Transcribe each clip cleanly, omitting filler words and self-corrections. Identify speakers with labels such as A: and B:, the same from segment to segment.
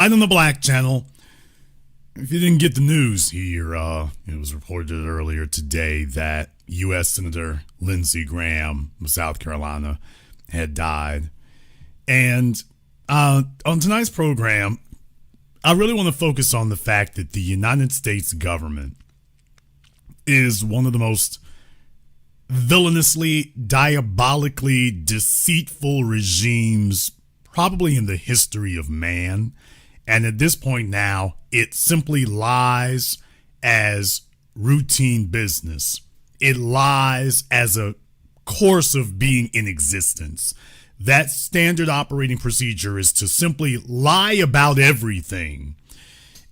A: I'm on the Black Channel. If you didn't get the news here, it was reported earlier today that U.S. Senator Lindsey Graham of South Carolina had died. And on tonight's program, I really want to focus on the fact that the United States government is one of the most villainously, diabolically deceitful regimes probably in the history of man. And at this point now, it simply lies as routine business. It lies as a course of being in existence. That standard operating procedure is to simply lie about everything.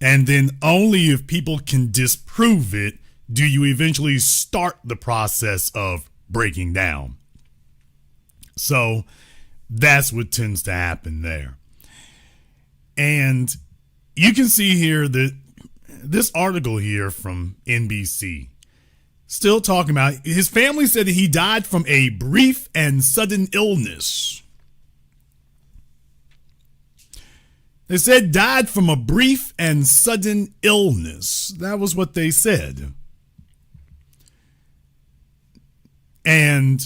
A: And then only if people can disprove it do you eventually start the process of breaking down. So that's what tends to happen there. And you can see here that this article here from NBC, still talking about his family said that he died from a brief and sudden illness. They said died from a brief and sudden illness. That was what they said. And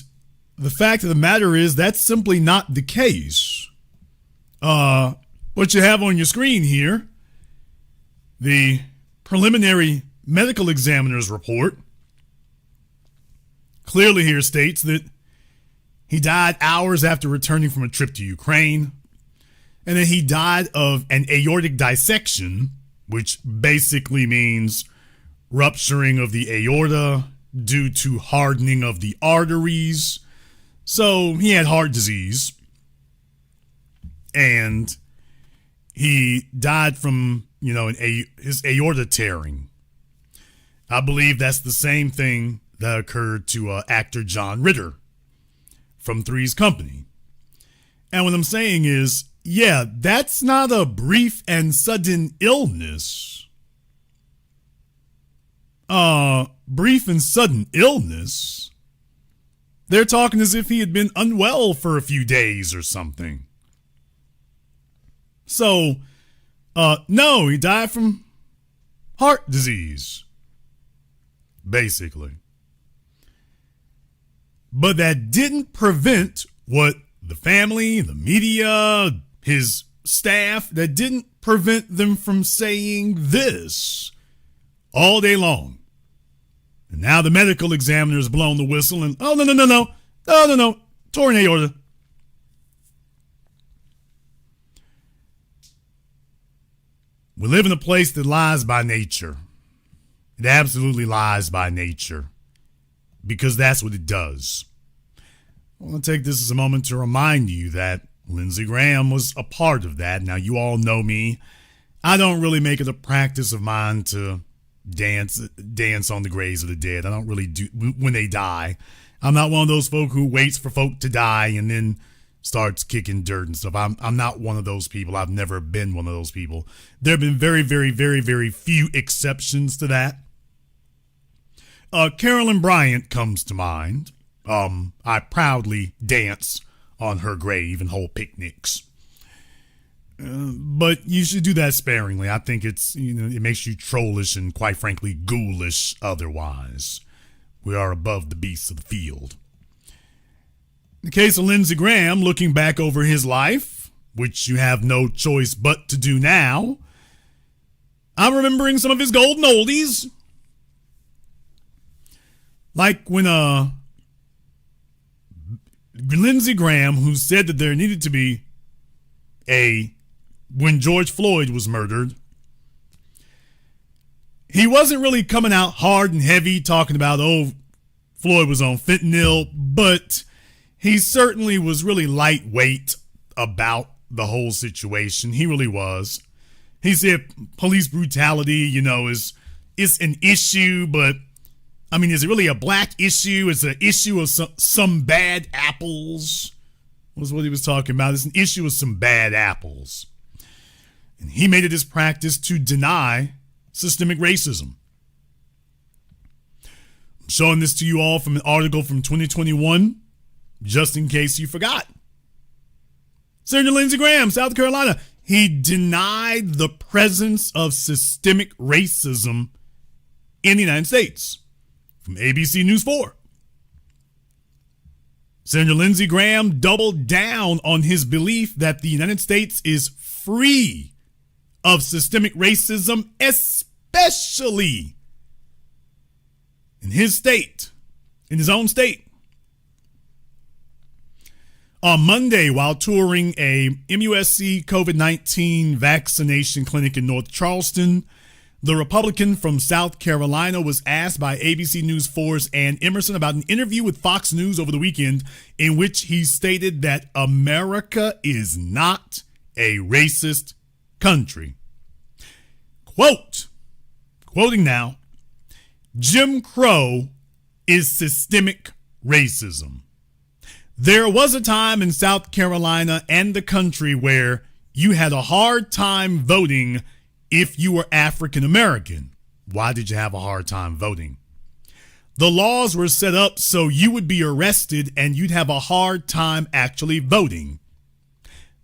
A: the fact of the matter is that's simply not the case. What you have on your screen here, the preliminary medical examiner's report, clearly here states that he died hours after returning from a trip to Ukraine, and that he died of an aortic dissection, which basically means rupturing of the aorta due to hardening of the arteries. So he had heart disease, and he died from, his aorta tearing. I believe that's the same thing that occurred to actor John Ritter from Three's Company. And what I'm saying is, yeah, that's not a brief and sudden illness. Brief and sudden illness? They're talking as if he had been unwell for a few days or something. So, no, he died from heart disease, basically. But that didn't prevent what the family, the media, his staff, that didn't prevent them from saying this all day long. And now the medical examiner's blown the whistle and, no, torn aorta. We live in a place that lies by nature. It absolutely lies by nature, because that's what it does. I want to take this as a moment to remind you that Lindsey Graham was a part of that. Now, you all know me. I don't really make it a practice of mine to dance on the graves of the dead. I don't really do when they die. I'm not one of those folk who waits for folk to die and then starts kicking dirt and stuff. I'm not one of those people. I've never been one of those people. There have been very, very, very, very few exceptions to that. Carolyn Bryant comes to mind. I proudly dance on her grave and hold picnics. But you should do that sparingly. I think it makes you trollish and, quite frankly, ghoulish otherwise. We are above the beasts of the field. In the case of Lindsey Graham, looking back over his life, which you have no choice but to do now, I'm remembering some of his golden oldies. Like when Lindsey Graham, who said that there needed to be when George Floyd was murdered, he wasn't really coming out hard and heavy talking about, Floyd was on fentanyl, but he certainly was really lightweight about the whole situation. He really was. He said police brutality, is an issue, but is it really a black issue? It's an issue of some bad apples, was what he was talking about. It's an issue of some bad apples. And he made it his practice to deny systemic racism. I'm showing this to you all from an article from 2021, just in case you forgot. Senator Lindsey Graham, South Carolina, he denied the presence of systemic racism in the United States. From ABC News 4. Senator Lindsey Graham doubled down on his belief that the United States is free of systemic racism, especially in his state, in his own state. On Monday, while touring a MUSC COVID-19 vaccination clinic in North Charleston, the Republican from South Carolina was asked by ABC News 4's Ann Emerson about an interview with Fox News over the weekend in which he stated that America is not a racist country. Quote, quoting now, Jim Crow is systemic racism. There was a time in South Carolina and the country where you had a hard time voting if you were African American. Why did you have a hard time voting? The laws were set up so you would be arrested and you'd have a hard time actually voting.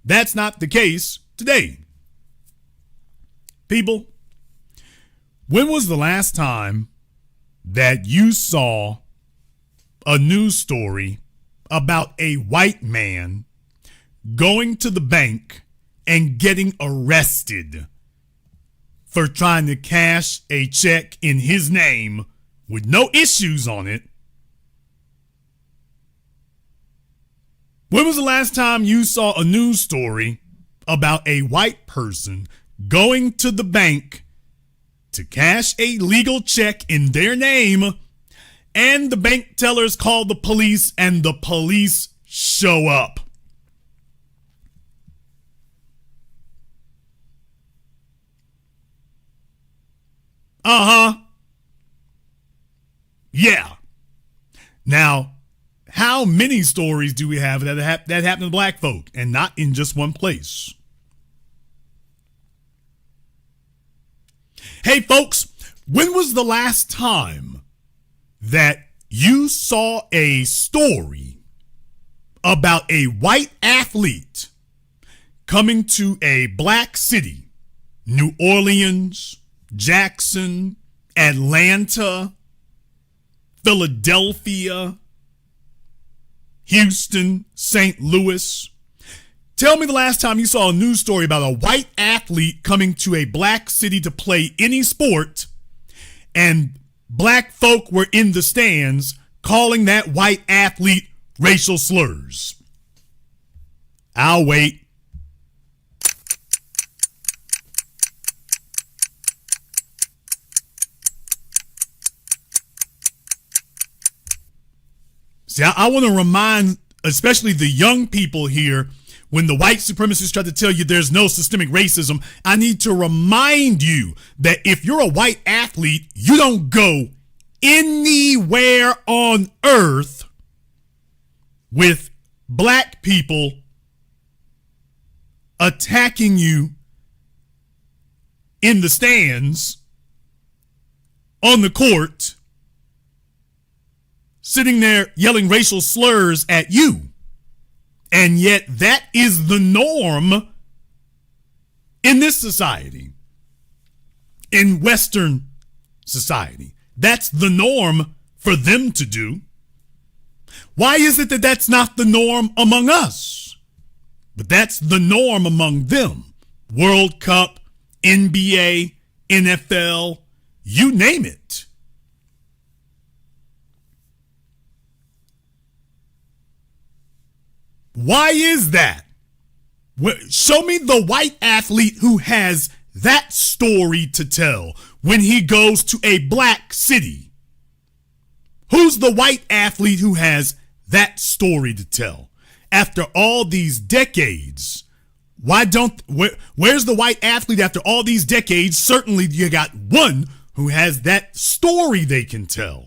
A: That's not the case today. People, when was the last time that you saw a news story about a white man going to the bank and getting arrested for trying to cash a check in his name with no issues on it? When was the last time you saw a news story about a white person going to the bank to cash a legal check in their name and the bank tellers call the police and the police show up? Yeah. Now, how many stories do we have that happen to black folk and not in just one place? Hey, folks, when was the last time that you saw a story about a white athlete coming to a black city, New Orleans, Jackson, Atlanta, Philadelphia, Houston, St. Louis? Tell me the last time you saw a news story about a white athlete coming to a black city to play any sport and black folk were in the stands calling that white athlete racial slurs. I'll wait. See, I want to remind, especially the young people here, when the white supremacists try to tell you there's no systemic racism, I need to remind you that if you're a white athlete, you don't go anywhere on earth with black people attacking you in the stands, on the court, sitting there yelling racial slurs at you. And yet that is the norm in this society, in Western society. That's the norm for them to do. Why is it that that's not the norm among us? But that's the norm among them. World Cup, NBA, NFL, you name it. Why is that? Show me the white athlete who has that story to tell when he goes to a black city. Who's the white athlete who has that story to tell? After all these decades, where's the white athlete after all these decades? Certainly you got one who has that story they can tell.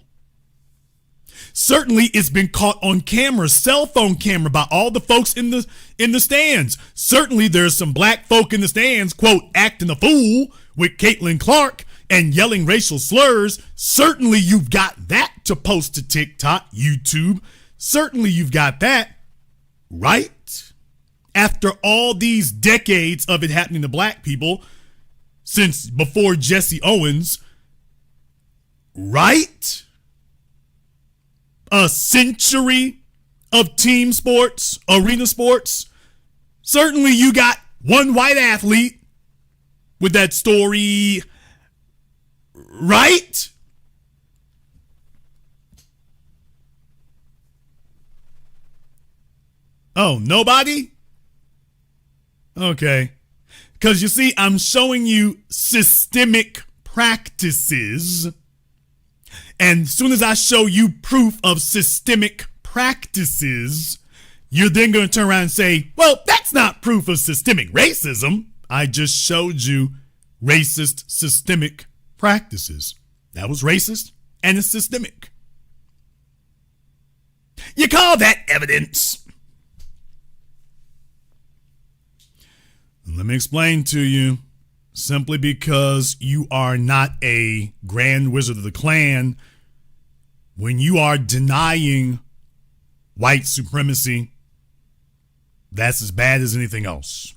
A: Certainly it's been caught on camera, cell phone camera, by all the folks in the stands. Certainly there's some black folk in the stands, quote, acting a fool with Caitlin Clark and yelling racial slurs. Certainly you've got that to post to TikTok, YouTube. Certainly you've got that, right? after all these decades of it happening to black people since before Jesse Owens, right? A century of team sports, arena sports. Certainly you got one white athlete with that story, right? Oh, nobody? Okay. Because you see, I'm showing you systemic practices. And as soon as I show you proof of systemic practices, you're then going to turn around and say, well, that's not proof of systemic racism. I just showed you racist systemic practices. That was racist and it's systemic. You call that evidence. Let me explain to you. Simply because you are not a Grand Wizard of the Klan, when you are denying white supremacy, that's as bad as anything else.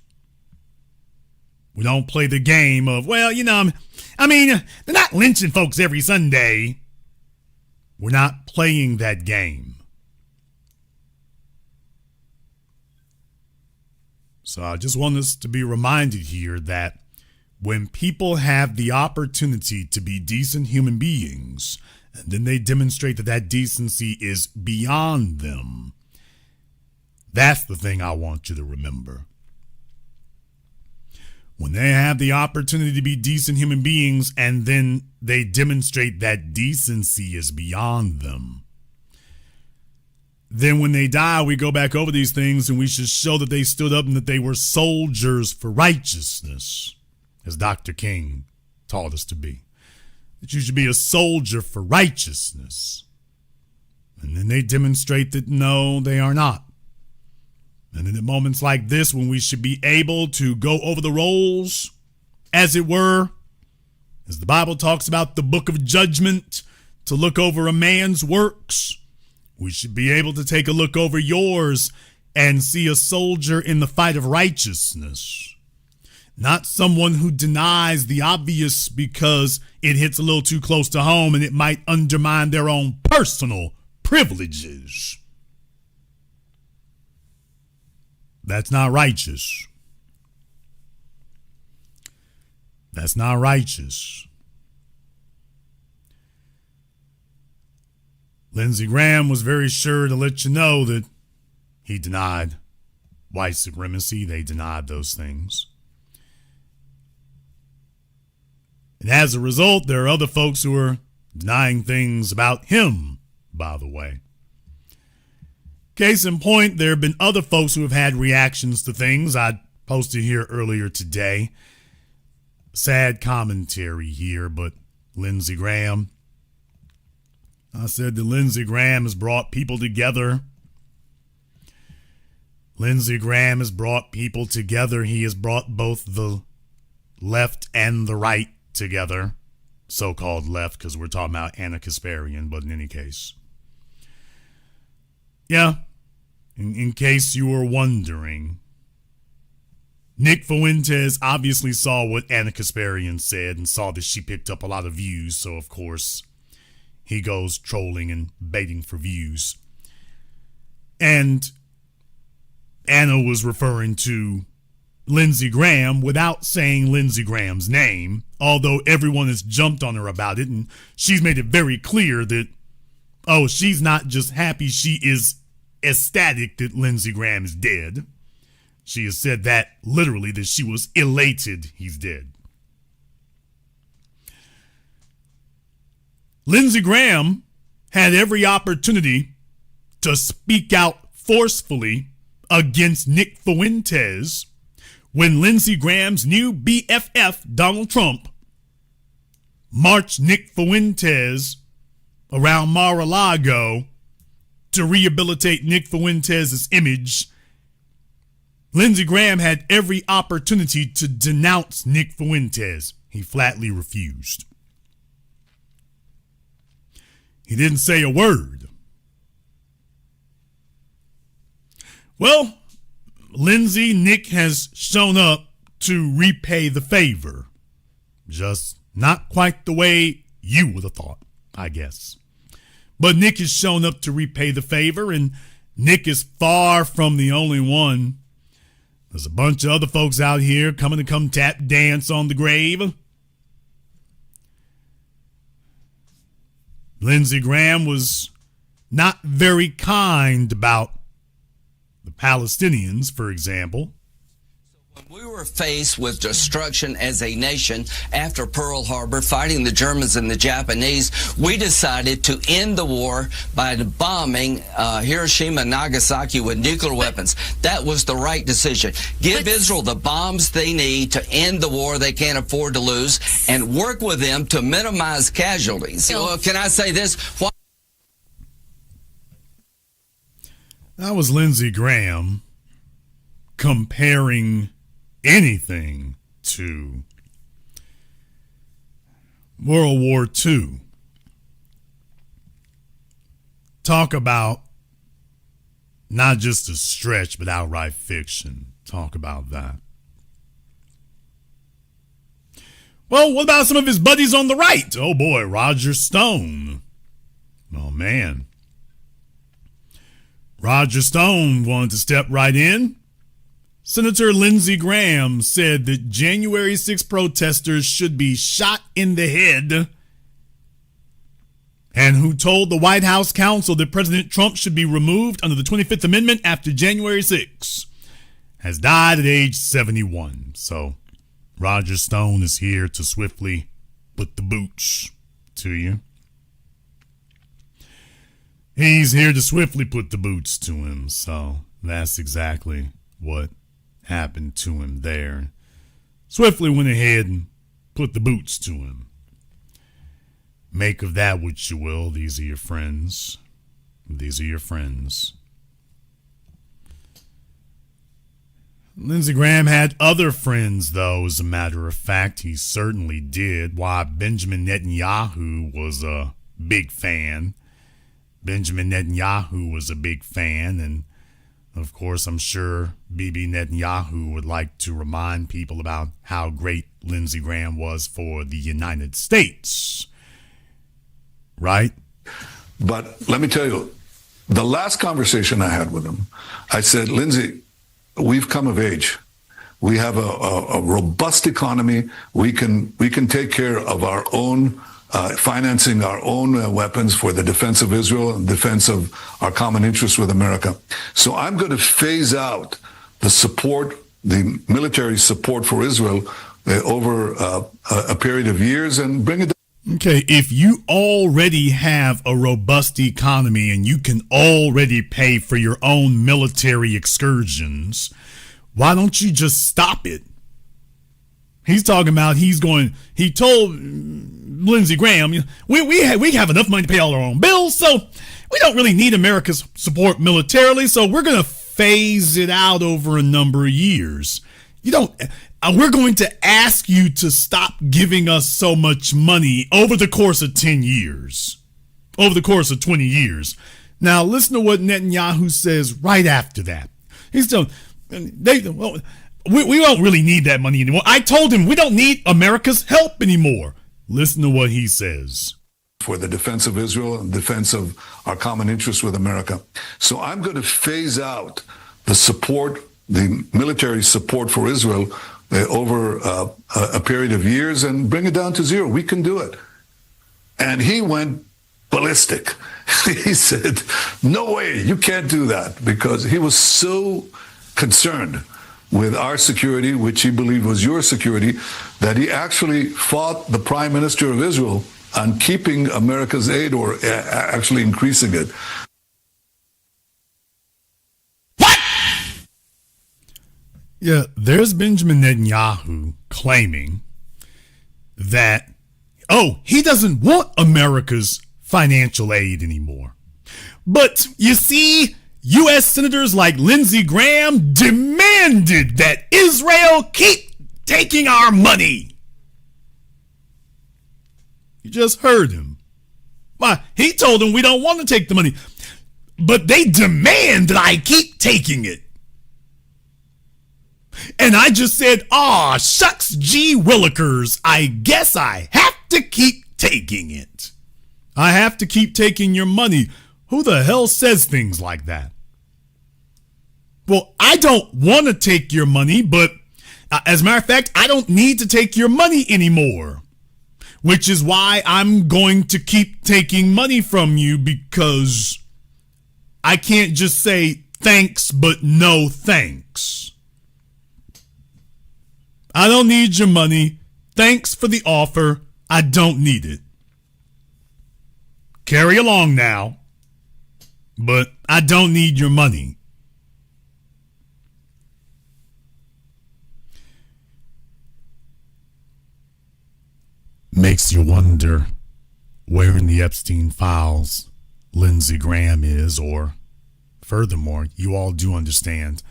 A: We don't play the game of, well, they're not lynching folks every Sunday. We're not playing that game. So I just want us to be reminded here that when people have the opportunity to be decent human beings, and then they demonstrate that that decency is beyond them, that's the thing I want you to remember. When they have the opportunity to be decent human beings, and then they demonstrate that decency is beyond them, then when they die, we go back over these things and we should show that they stood up and that they were soldiers for righteousness, as Dr. King taught us to be. That you should be a soldier for righteousness. And then they demonstrate that no, they are not. And then at moments like this, when we should be able to go over the roles, as it were, as the Bible talks about the book of judgment, to look over a man's works, we should be able to take a look over yours and see a soldier in the fight of righteousness. Not someone who denies the obvious because it hits a little too close to home and it might undermine their own personal privileges. That's not righteous. That's not righteous. Lindsey Graham was very sure to let you know that he denied white supremacy. They denied those things. And as a result, there are other folks who are denying things about him, by the way. Case in point, there have been other folks who have had reactions to things I posted here earlier today. Sad commentary here, but Lindsey Graham. I said that Lindsey Graham has brought people together. Lindsey Graham has brought people together. He has brought both the left and the right together. So-called left, because we're talking about Anna Kasparian, but in any case. Yeah, in case you were wondering, Nick Fuentes obviously saw what Anna Kasparian said and saw that she picked up a lot of views, so of course he goes trolling and baiting for views. And Anna was referring to Lindsey Graham without saying Lindsey Graham's name, although everyone has jumped on her about it, and she's made it very clear that, oh, she's not just happy, she is ecstatic that Lindsey Graham is dead. She has said that literally, that she was elated he's dead. Lindsey Graham had every opportunity to speak out forcefully against Nick Fuentes when Lindsey Graham's new BFF, Donald Trump, marched Nick Fuentes around Mar-a-Lago to rehabilitate Nick Fuentes' image. Lindsey Graham had every opportunity to denounce Nick Fuentes. He flatly refused. He didn't say a word. Well, Nick has shown up to repay the favor. Just not quite the way you would have thought, I guess. But Nick has shown up to repay the favor, and Nick is far from the only one. There's a bunch of other folks out here coming to come tap dance on the grave. Lindsey Graham was not very kind about the Palestinians, for example.
B: When we were faced with destruction as a nation after Pearl Harbor, fighting the Germans and the Japanese, we decided to end the war by bombing Hiroshima and Nagasaki with nuclear weapons. That was the right decision. Give Israel the bombs they need to end the war they can't afford to lose, and work with them to minimize casualties. Can I say this?
A: That was Lindsey Graham comparing anything to World War II. Talk about not just a stretch, but outright fiction. Talk about that. Well, what about some of his buddies on the right? Oh boy, Roger Stone. Oh man. Roger Stone wanted to step right in. Senator Lindsey Graham said that January 6 protesters should be shot in the head, and who told the White House counsel that President Trump should be removed under the 25th Amendment after January 6, has died at age 71. So Roger Stone is here to swiftly put the boots to you. He's here to swiftly put the boots to him. So that's exactly what happened to him there. Swiftly went ahead and put the boots to him. Make of that what you will. These are your friends. These are your friends. Lindsey Graham had other friends, though, as a matter of fact. He certainly did. Why, Benjamin Netanyahu was a big fan. Benjamin Netanyahu was a big fan, and of course, I'm sure Bibi Netanyahu would like to remind people about how great Lindsey Graham was for the United States. Right?
C: But let me tell you, the last conversation I had with him, I said, Lindsey, we've come of age. We have a robust economy. We can take care of our own financing our own weapons for the defense of Israel and defense of our common interests with America. So I'm going to phase out the support, the military support for Israel over a period of years and bring it down.
A: Okay, if you already have a robust economy and you can already pay for your own military excursions, why don't you just stop it? He's talking about he told Lindsey Graham, we have enough money to pay all our own bills, so we don't really need America's support militarily, so we're going to phase it out over a number of years. We're going to ask you to stop giving us so much money over the course of 10 years, over the course of 20 years. Now, listen to what Netanyahu says right after that. He's telling, we don't really need that money anymore. I told him we don't need America's help anymore. Listen to what he says.
C: For the defense of Israel and defense of our common interests with America. So I'm going to phase out the support, the military support for Israel over a period of years and bring it down to zero. We can do it. And he went ballistic. He said, no way, you can't do that, because he was so concerned with our security, which he believed was your security, that he actually fought the Prime Minister of Israel on keeping America's aid or actually increasing it.
A: What? Yeah, there's Benjamin Netanyahu claiming that, he doesn't want America's financial aid anymore. But you see, U.S. senators like Lindsey Graham demanded that Israel keep taking our money. You just heard him. Why, he told them we don't want to take the money, but they demand that I keep taking it. And I just said, aw, shucks, gee willikers. I guess I have to keep taking it. I have to keep taking your money. Who the hell says things like that? Well, I don't want to take your money, but as a matter of fact, I don't need to take your money anymore. Which is why I'm going to keep taking money from you, because I can't just say thanks, but no thanks. I don't need your money. Thanks for the offer. I don't need it. Carry along now, but I don't need your money. Makes you wonder where in the Epstein files Lindsey Graham is, or furthermore, you all do understand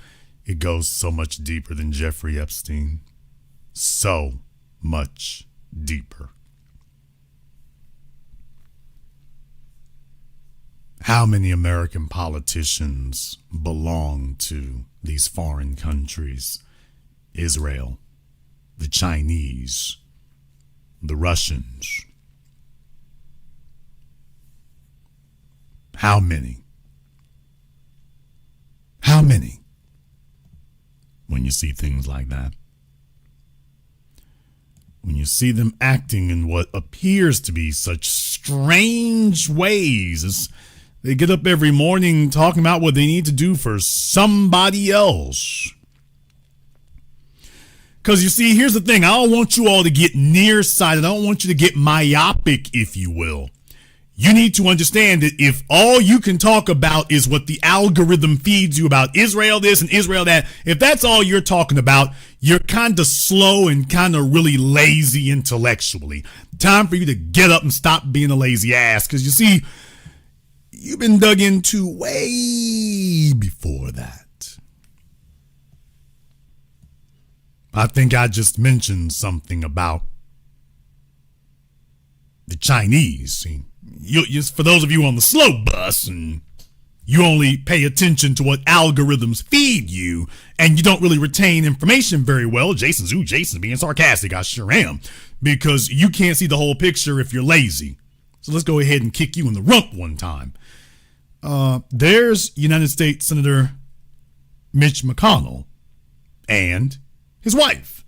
A: it goes so much deeper than Jeffrey Epstein. So much deeper. How many American politicians belong to these foreign countries? Israel, the Chinese, the Russians. How many? How many? When you see things like that. When you see them acting in what appears to be such strange ways. They get up every morning talking about what they need to do for somebody else. Because you see, here's the thing. I don't want you all to get nearsighted. I don't want you to get myopic, if you will. You need to understand that if all you can talk about is what the algorithm feeds you about Israel this and Israel that, if that's all you're talking about, you're kind of slow and kind of really lazy intellectually. Time for you to get up and stop being a lazy ass. Because you see, you've been dug into way before that. I think I just mentioned something about the Chinese. See, for those of you on the slow bus and you only pay attention to what algorithms feed you and you don't really retain information very well. Jason's being sarcastic. I sure am. Because you can't see the whole picture if you're lazy. So let's go ahead and kick you in the rump one time. There's United States Senator Mitch McConnell and his wife.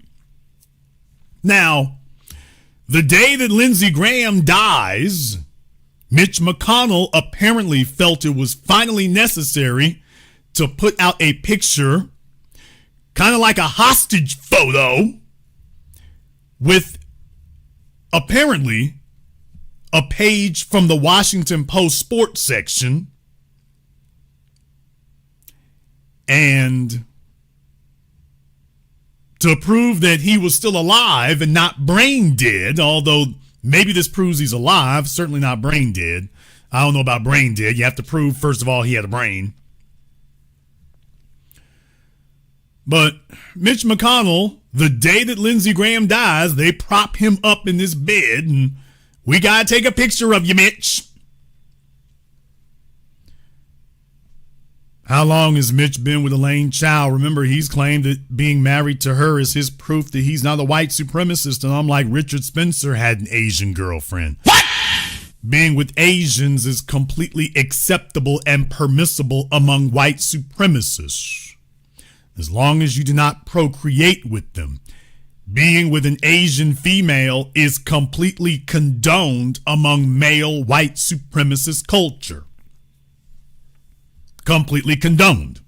A: Now, the day that Lindsey Graham dies, Mitch McConnell apparently felt it was finally necessary to put out a picture, kind of like a hostage photo, with apparently a page from the Washington Post sports section, and to prove that he was still alive and not brain dead, although maybe this proves he's alive, certainly not brain dead. I don't know about brain dead. You have to prove, first of all, he had a brain. But Mitch McConnell, the day that Lindsey Graham dies, they prop him up in this bed, and we got to take a picture of you, Mitch. How long has Mitch been with Elaine Chao? Remember, he's claimed that being married to her is his proof that he's not a white supremacist, and unlike Richard Spencer had an Asian girlfriend. What? Being with Asians is completely acceptable and permissible among white supremacists, as long as you do not procreate with them. Being with an Asian female is completely condoned among male white supremacist culture. Completely condoned.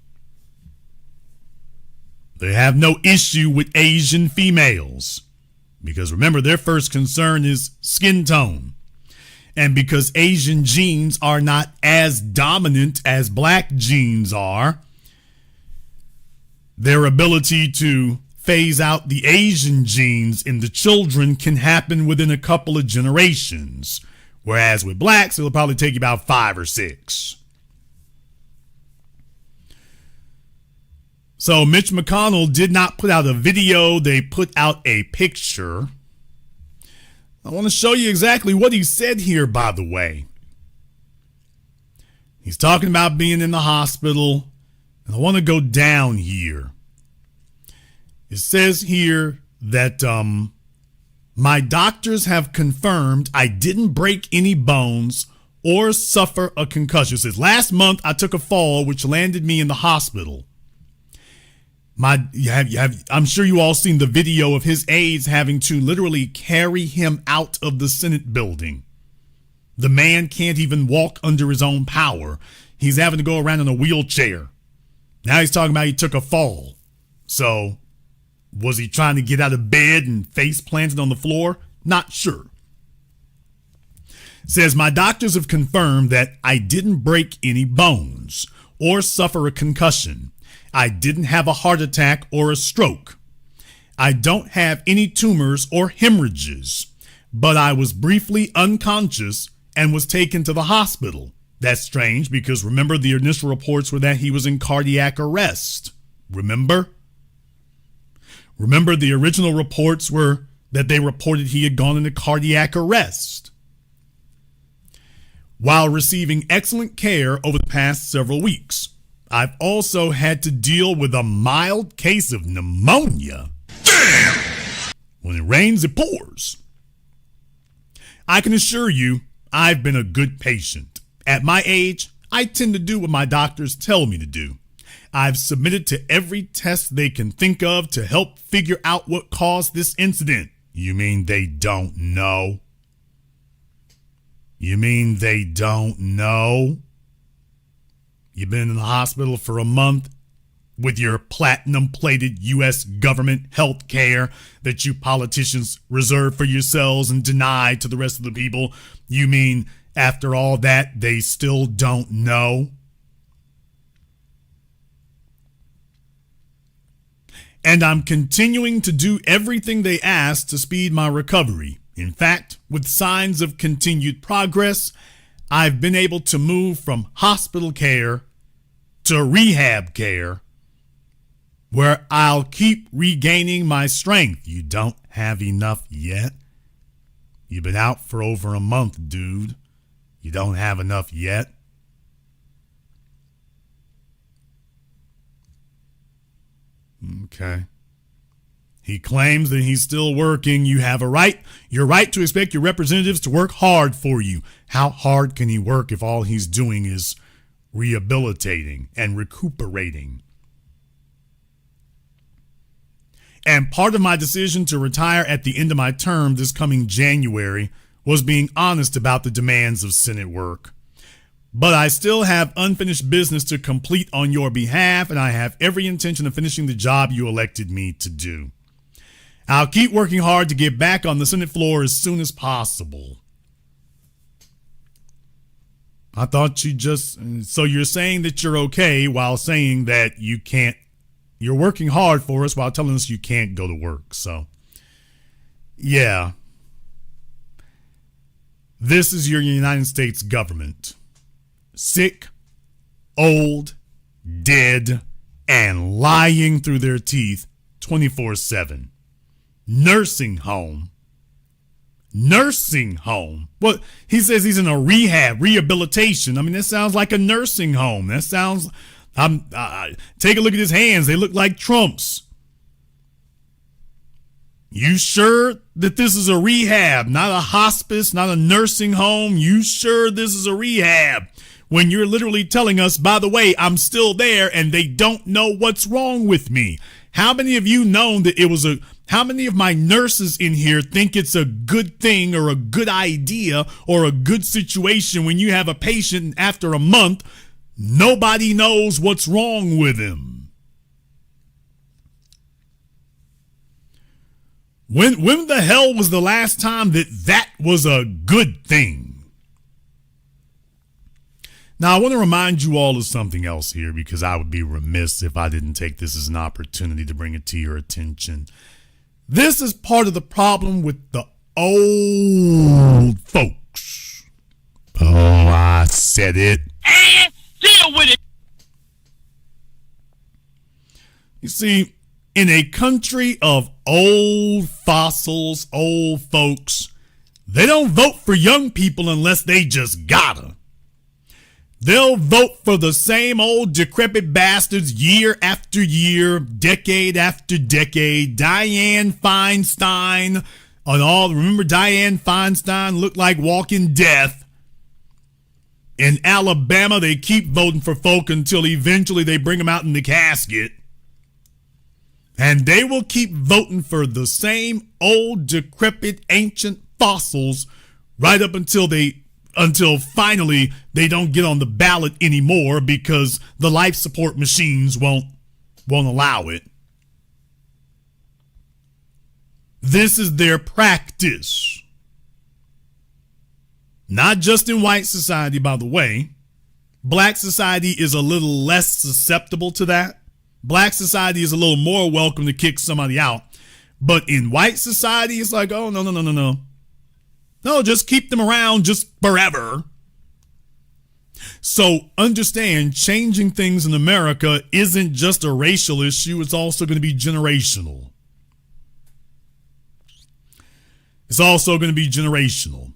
A: They have no issue with Asian females because remember, their first concern is skin tone. And because Asian genes are not as dominant as black genes are, their ability to phase out the Asian genes in the children can happen within a couple of generations. Whereas with blacks, it'll probably take you about 5 or 6. So Mitch McConnell did not put out a video. They put out a picture. I want to show you exactly what he said here, by the way. He's talking about being in the hospital. And I want to go down here. It says here that my doctors have confirmed I didn't break any bones or suffer a concussion. It says last month I took a fall which landed me in the hospital. I'm sure you all seen the video of his aides having to literally carry him out of the Senate building. The man can't even walk under his own power. He's having to go around in a wheelchair. Now he's talking about he took a fall. So was he trying to get out of bed and face planted on the floor? Not sure. Says my doctors have confirmed that I didn't break any bones or suffer a concussion. I didn't have a heart attack or a stroke. I don't have any tumors or hemorrhages, but I was briefly unconscious and was taken to the hospital. That's strange because remember the initial reports were that he was in cardiac arrest. Remember the original reports were that they reported he had gone into cardiac arrest. While receiving excellent care over the past several weeks, I've also had to deal with a mild case of pneumonia. Damn! When it rains, it pours. I can assure you, I've been a good patient. At my age, I tend to do what my doctors tell me to do. I've submitted to every test they can think of to help figure out what caused this incident. You mean they don't know? You mean they don't know? You've been in the hospital for a month with your platinum-plated U.S. government health care that you politicians reserve for yourselves and deny to the rest of the people. You mean after all that, they still don't know? And I'm continuing to do everything they ask to speed my recovery. In fact, with signs of continued progress, I've been able to move from hospital care to rehab care, where I'll keep regaining my strength. You don't have enough yet? You've been out for over a month, dude. You don't have enough yet? Okay. He claims that he's still working. You have a right. Your right to expect your representatives to work hard for you. How hard can he work if all he's doing is rehabilitating and recuperating? And part of my decision to retire at the end of my term this coming January was being honest about the demands of Senate work. But I still have unfinished business to complete on your behalf, and I have every intention of finishing the job you elected me to do. I'll keep working hard to get back on the Senate floor as soon as possible. I thought so you're saying that you're okay while saying that you can't, you're working hard for us while telling us you can't go to work. So, yeah. This is your United States government. Sick, old, dead, and lying through their teeth 24/7. Nursing home. Well, he says he's in a rehabilitation. I mean, that sounds like a nursing home. That sounds, take a look at his hands. They look like Trump's. You sure that this is a rehab, not a hospice, not a nursing home? You sure this is a rehab? When you're literally telling us, by the way, I'm still there and they don't know what's wrong with me. How many of you know that how many of my nurses in here think it's a good thing or a good idea or a good situation when you have a patient and after a month, nobody knows what's wrong with him? When the hell was the last time that was a good thing? Now, I want to remind you all of something else here because I would be remiss if I didn't take this as an opportunity to bring it to your attention. This is part of the problem with the old folks. Oh, I said it.
D: Deal with it.
A: You see, in a country of old fossils, old folks, they don't vote for young people unless they just gotta. They'll vote for the same old decrepit bastards year after year, decade after decade. Dianne Feinstein and all. Remember Dianne Feinstein looked like walking death. In Alabama, they keep voting for folk until eventually they bring them out in the casket. And they will keep voting for the same old decrepit ancient fossils right up until finally they don't get on the ballot anymore because the life support machines won't allow it. This is their practice. Not just in white society, by the way. Black society is a little less susceptible to that. Black society is a little more welcome to kick somebody out. But in white society, it's like, oh, no. No, just keep them around just forever. So understand, changing things in America isn't just a racial issue. It's also going to be generational. It's also going to be generational.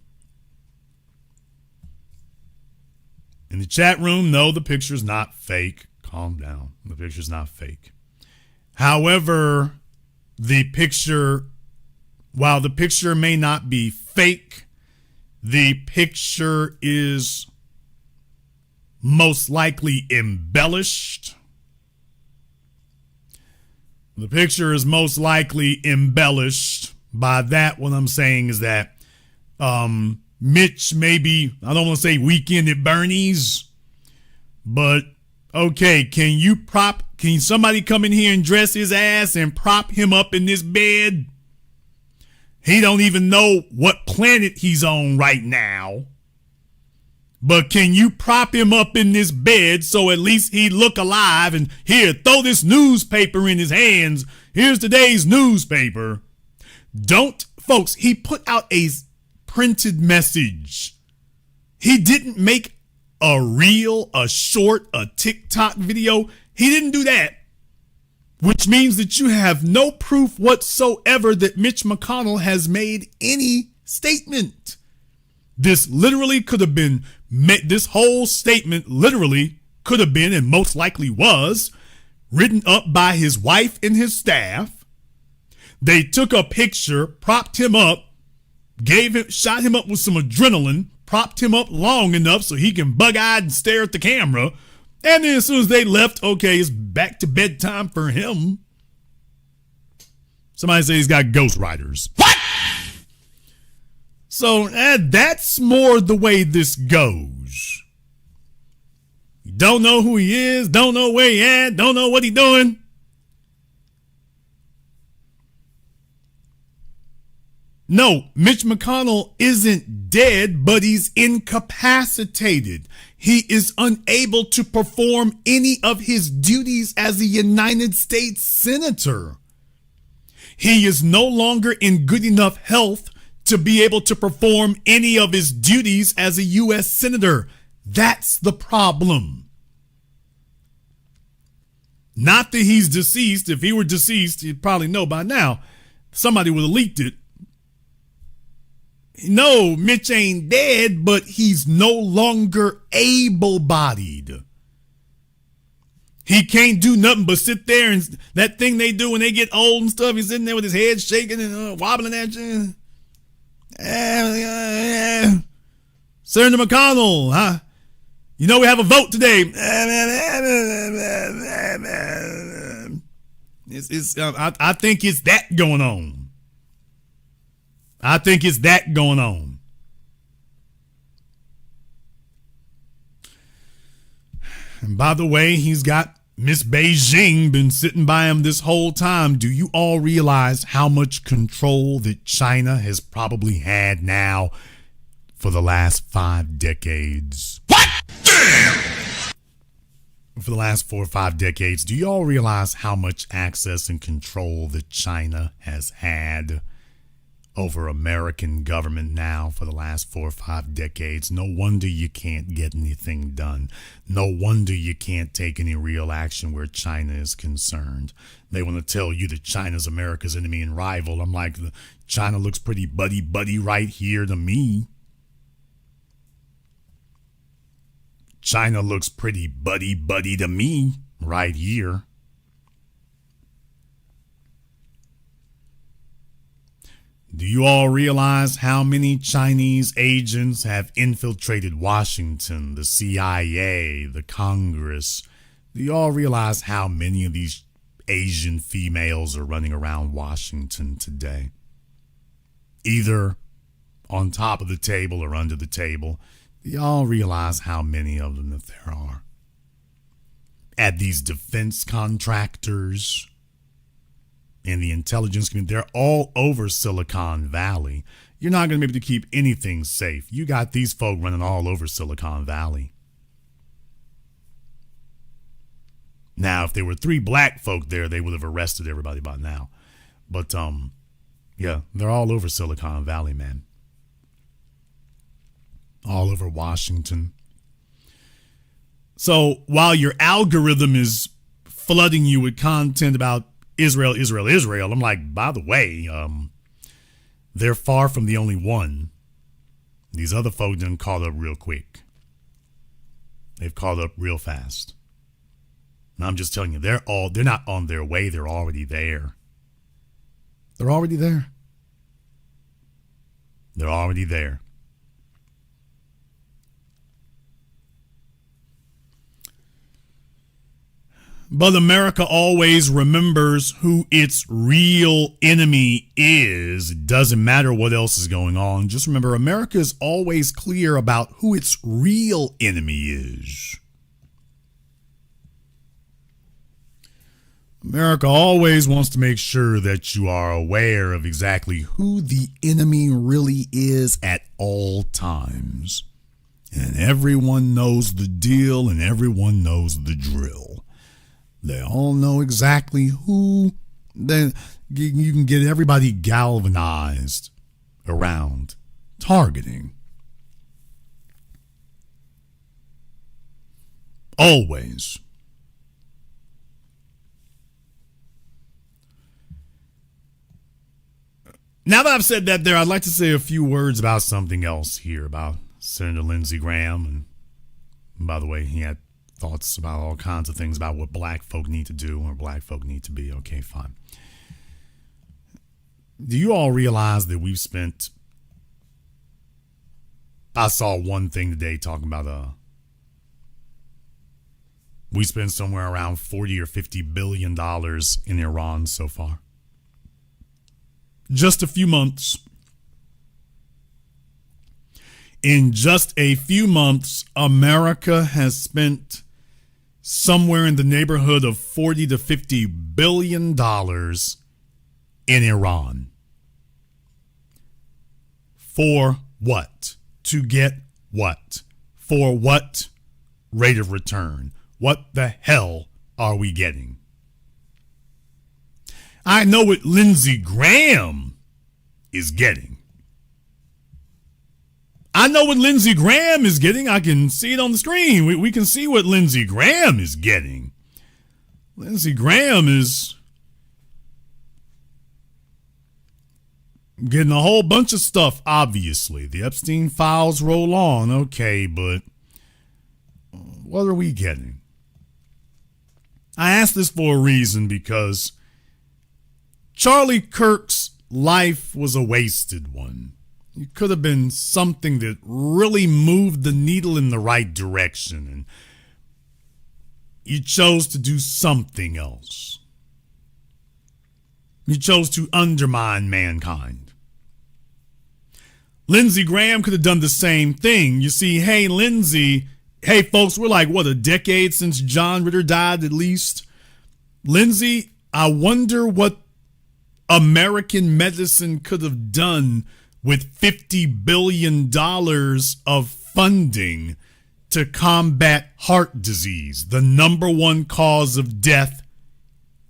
A: In the chat room, no, the picture's not fake. Calm down. The picture's not fake. However, while the picture may not be fake, the picture is most likely embellished. The picture is most likely embellished. By that, what I'm saying is that Mitch maybe, I don't want to say Weekend at Bernie's, but okay, can somebody come in here and dress his ass and prop him up in this bed? He don't even know what planet he's on right now. But can you prop him up in this bed so at least he look alive? And here, throw this newspaper in his hands. Here's today's newspaper. Folks, he put out a printed message. He didn't make a reel, a short, a TikTok video. He didn't do that. Which means that you have no proof whatsoever that Mitch McConnell has made any statement. This whole statement literally could have been, and most likely was, written up by his wife and his staff. They took a picture, propped him up, shot him up with some adrenaline, propped him up long enough so he can bug-eyed and stare at the camera. And then as soon as they left, okay, it's back to bedtime for him. Somebody say he's got ghostwriters. What? So that's more the way this goes. You don't know who he is, don't know where he at, don't know what he doing. No, Mitch McConnell isn't dead, but he's incapacitated. He is unable to perform any of his duties as a United States Senator. He is no longer in good enough health to be able to perform any of his duties as a U.S. Senator. That's the problem. Not that he's deceased. If he were deceased, you'd probably know by now. Somebody would have leaked it. No, Mitch ain't dead, but he's no longer able-bodied. He can't do nothing but sit there and that thing they do when they get old and stuff. He's sitting there with his head shaking and wobbling at you. Senator McConnell, huh? You know we have a vote today. I think it's that going on. I think it's that going on. And by the way, he's got Miss Beijing been sitting by him this whole time. Do you all realize how much control that China has probably had now for the last 5 decades? What? Damn! For the last 4 or 5 decades, do you all realize how much access and control that China has had over American government now for the last 4 or 5 decades? No wonder you can't get anything done. No wonder you can't take any real action where China is concerned. They want to tell you that China's America's enemy and rival. I'm like, China looks pretty buddy right here to me. China looks pretty buddy-buddy to me right here. Do you all realize how many Chinese agents have infiltrated Washington, the CIA, the Congress? Do you all realize how many of these Asian females are running around Washington today? Either on top of the table or under the table. Do y'all realize how many of them that there are? At these defense contractors in the intelligence community, they're all over Silicon Valley. You're not going to be able to keep anything safe. You got these folk running all over Silicon Valley. Now, if there were 3 black folk there, they would have arrested everybody by now. But, yeah, they're all over Silicon Valley, man. All over Washington. So while your algorithm is flooding you with content about Israel, I'm like, by the way, they're far from the only one. These other folk done caught up real quick. They've caught up real fast. And I'm just telling you, they're not on their way, they're already there. They're already there. They're already there. But America always remembers who its real enemy is. It doesn't matter what else is going on. Just remember, America is always clear about who its real enemy is. America always wants to make sure that you are aware of exactly who the enemy really is at all times. And everyone knows the deal and everyone knows the drill. They all know exactly who. Then you can get everybody galvanized around targeting. Always. Now that I've said that there, I'd like to say a few words about something else here about Senator Lindsey Graham. And by the way, he had thoughts about all kinds of things about what black folk need to do or black folk need to be. Okay, fine. Do you all realize that we've spent, I saw one thing today talking about we spent somewhere around $40 or $50 billion in Iran so far. Just a few months. In just a few months, America has spent somewhere in the neighborhood of $40 to $50 billion in Iran. For what? To get what? For what rate of return? What the hell are we getting? I know what Lindsey Graham is getting. I know what Lindsey Graham is getting. I can see it on the screen. We can see what Lindsey Graham is getting. Lindsey Graham is getting a whole bunch of stuff, obviously. The Epstein files roll on. Okay, but what are we getting? I ask this for a reason, because Charlie Kirk's life was a wasted one. It could have been something that really moved the needle in the right direction, and you chose to do something else. You chose to undermine mankind. Lindsey Graham could have done the same thing. You see, hey, folks, we're like, what, a decade since John Ritter died at least? Lindsey, I wonder what American medicine could have done with $50 billion of funding to combat heart disease, the number one cause of death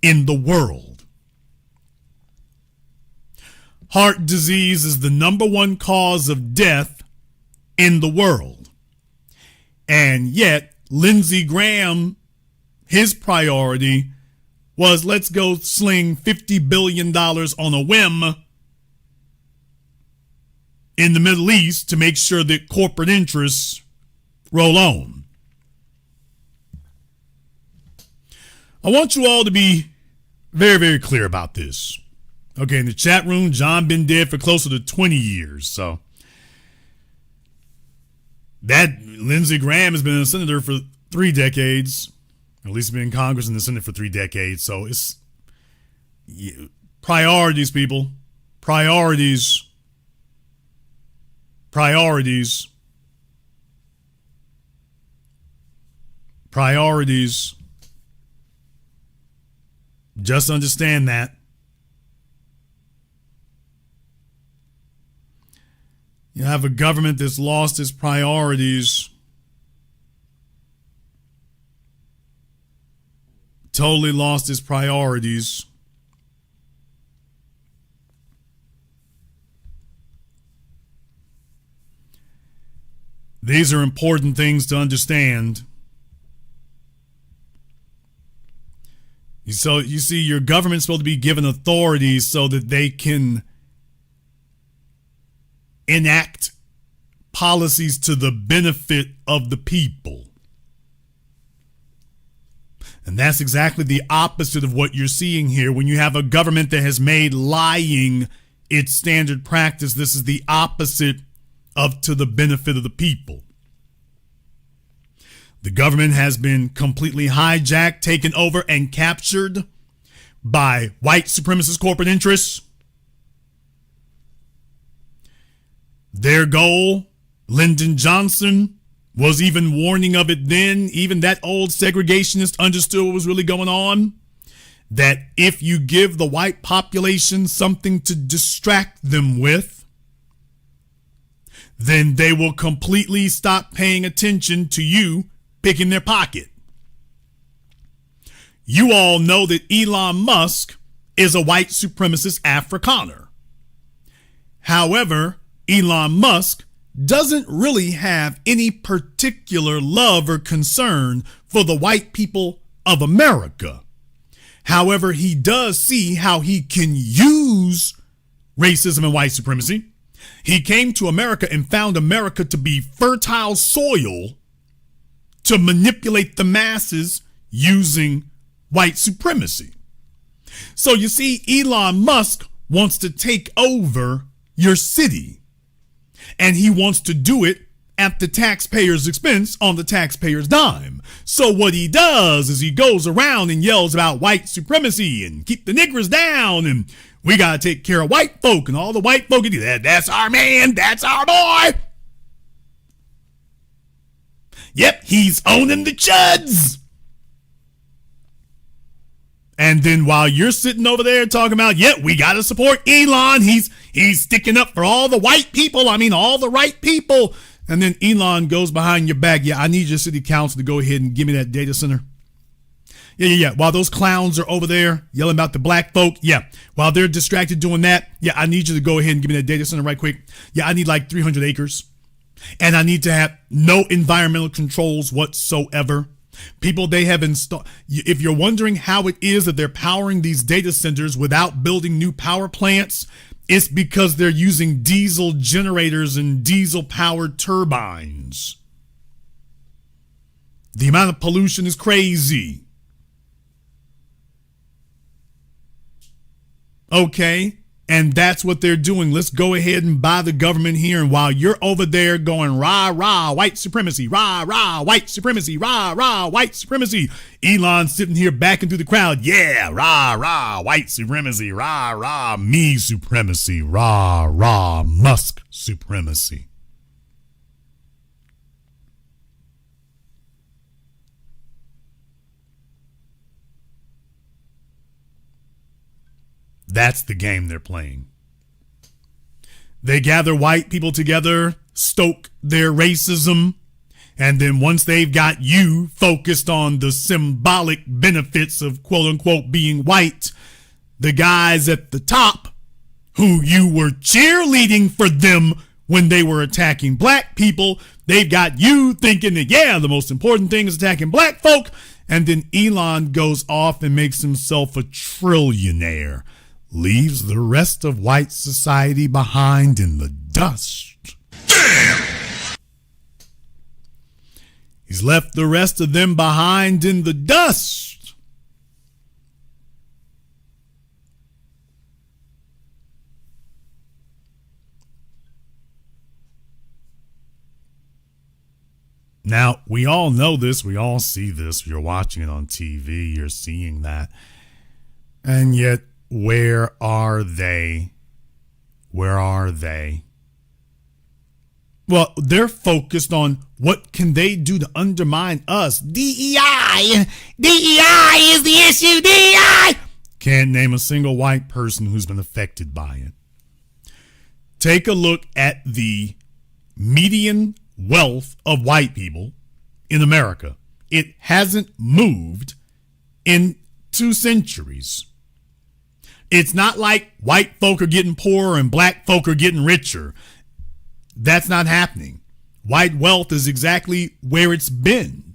A: in the world. Heart disease is the number one cause of death in the world. And yet, Lindsey Graham, his priority was, let's go sling $50 billion on a whim in the Middle East to make sure that corporate interests roll on. I want you all to be very, very clear about this. Okay, in the chat room, John been dead for closer to 20 years. So that Lindsey Graham has been a senator for 3 decades. At least been in Congress and the Senate for 3 decades. So it's priorities, people. Priorities. Priorities. Priorities. Just understand that. You have a government that's lost its priorities. Totally lost its priorities. These are important things to understand. So you see, your government's supposed to be given authority so that they can enact policies to the benefit of the people. And that's exactly the opposite of what you're seeing here. When you have a government that has made lying its standard practice, this is the opposite of to the benefit of the people. The government has been completely hijacked, taken over, and captured by white supremacist corporate interests. Their goal, Lyndon Johnson, was even warning of it then. Even that old segregationist understood what was really going on. That if you give the white population something to distract them with, then they will completely stop paying attention to you picking their pocket. You all know that Elon Musk is a white supremacist Afrikaner. However, Elon Musk doesn't really have any particular love or concern for the white people of America. However, he does see how he can use racism and white supremacy. He came to America and found America to be fertile soil to manipulate the masses using white supremacy. So you see, Elon Musk wants to take over your city. And he wants to do it at the taxpayer's expense on the taxpayer's dime. So what he does is he goes around and yells about white supremacy and keep the niggers down and we got to take care of white folk and all the white folk. That's our man. That's our boy. Yep, he's owning the chuds. And then while you're sitting over there talking about, we got to support Elon. He's sticking up for all the white people. I mean, all the right people. And then Elon goes behind your back. I need your city council to go ahead and give me that data center. While those clowns are over there yelling about the black folk. While they're distracted doing that. I need you to go ahead and give me that data center right quick. I need like 300 acres. And I need to have no environmental controls whatsoever. People they have installed. If you're wondering how it is that they're powering these data centers without building new power plants, it's because they're using diesel generators and diesel powered turbines. The amount of pollution is crazy. Okay. And that's what they're doing. Let's go ahead and buy the government here. And while you're over there going, rah, rah, white supremacy, rah, rah, white supremacy, rah, rah, white supremacy, Elon's sitting here backing through the crowd. Rah, rah, white supremacy, rah, rah, me supremacy, rah, rah, Musk supremacy. That's the game they're playing. They gather white people together, stoke their racism, and then once they've got you focused on the symbolic benefits of quote unquote being white, the guys at the top who you were cheerleading for them when they were attacking black people, they've got you thinking that, the most important thing is attacking black folk. And then Elon goes off and makes himself a trillionaire. Leaves the rest of white society behind in the dust. Damn! He's left the rest of them behind in the dust. Now, we all know this. We all see this. You're watching it on TV. You're seeing that. And yet, where are they? Where are they? Well, they're focused on what can they do to undermine us. DEI! DEI is the issue! DEI! Can't name a single white person who's been affected by it. Take a look at the median wealth of white people in America. It hasn't moved in 2 centuries. It's not like white folk are getting poorer and black folk are getting richer. That's not happening. White wealth is exactly where it's been.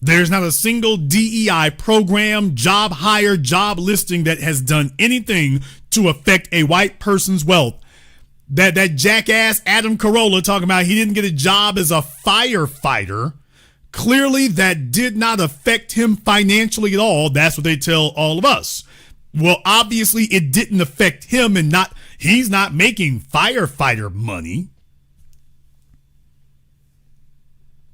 A: There's not a single DEI program, job hire, job listing that has done anything to affect a white person's wealth. That jackass Adam Carolla talking about he didn't get a job as a firefighter. Clearly that did not affect him financially at all. That's what they tell all of us. Well, obviously it didn't affect him, and he's not making firefighter money.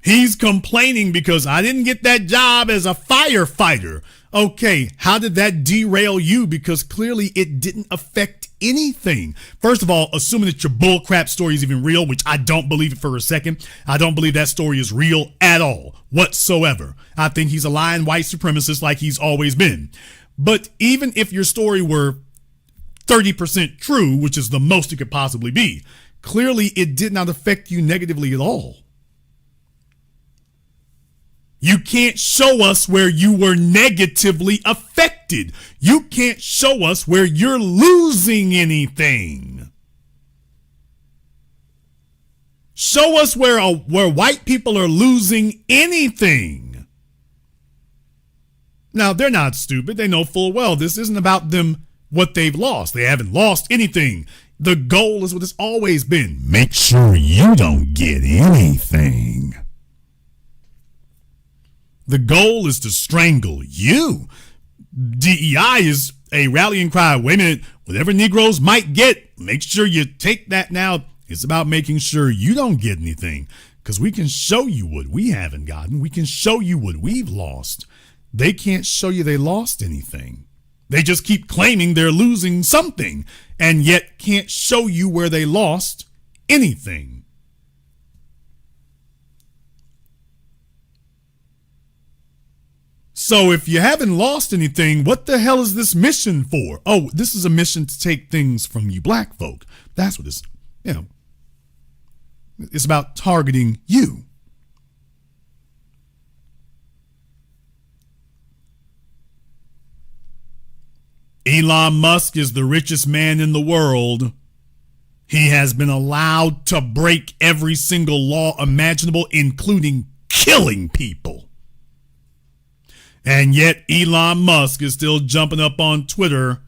A: He's complaining because I didn't get that job as a firefighter. Okay, how did that derail you? Because clearly it didn't affect anything. First of all, assuming that your bullcrap story is even real, which I don't believe it for a second. I don't believe that story is real at all, whatsoever. I think he's a lying white supremacist like he's always been. But even if your story were 30% true, which is the most it could possibly be, clearly it did not affect you negatively at all. You can't show us where you were negatively affected. You can't show us where you're losing anything. Show us where white people are losing anything. Now, they're not stupid. They know full well this isn't about them, what they've lost. They haven't lost anything. The goal is what it's always been. Make sure you don't get anything. The goal is to strangle you. DEI is a rallying cry. Wait a minute, whatever Negroes might get, make sure you take that now. It's about making sure you don't get anything, because we can show you what we haven't gotten. We can show you what we've lost. They can't show you they lost anything. They just keep claiming they're losing something, and yet can't show you where they lost anything. So if you haven't lost anything, what the hell is this mission for? Oh, this is a mission to take things from you black folk. That's what it's, it's about targeting you. Elon Musk is the richest man in the world. He has been allowed to break every single law imaginable, including killing people. And yet Elon Musk is still jumping up on Twitter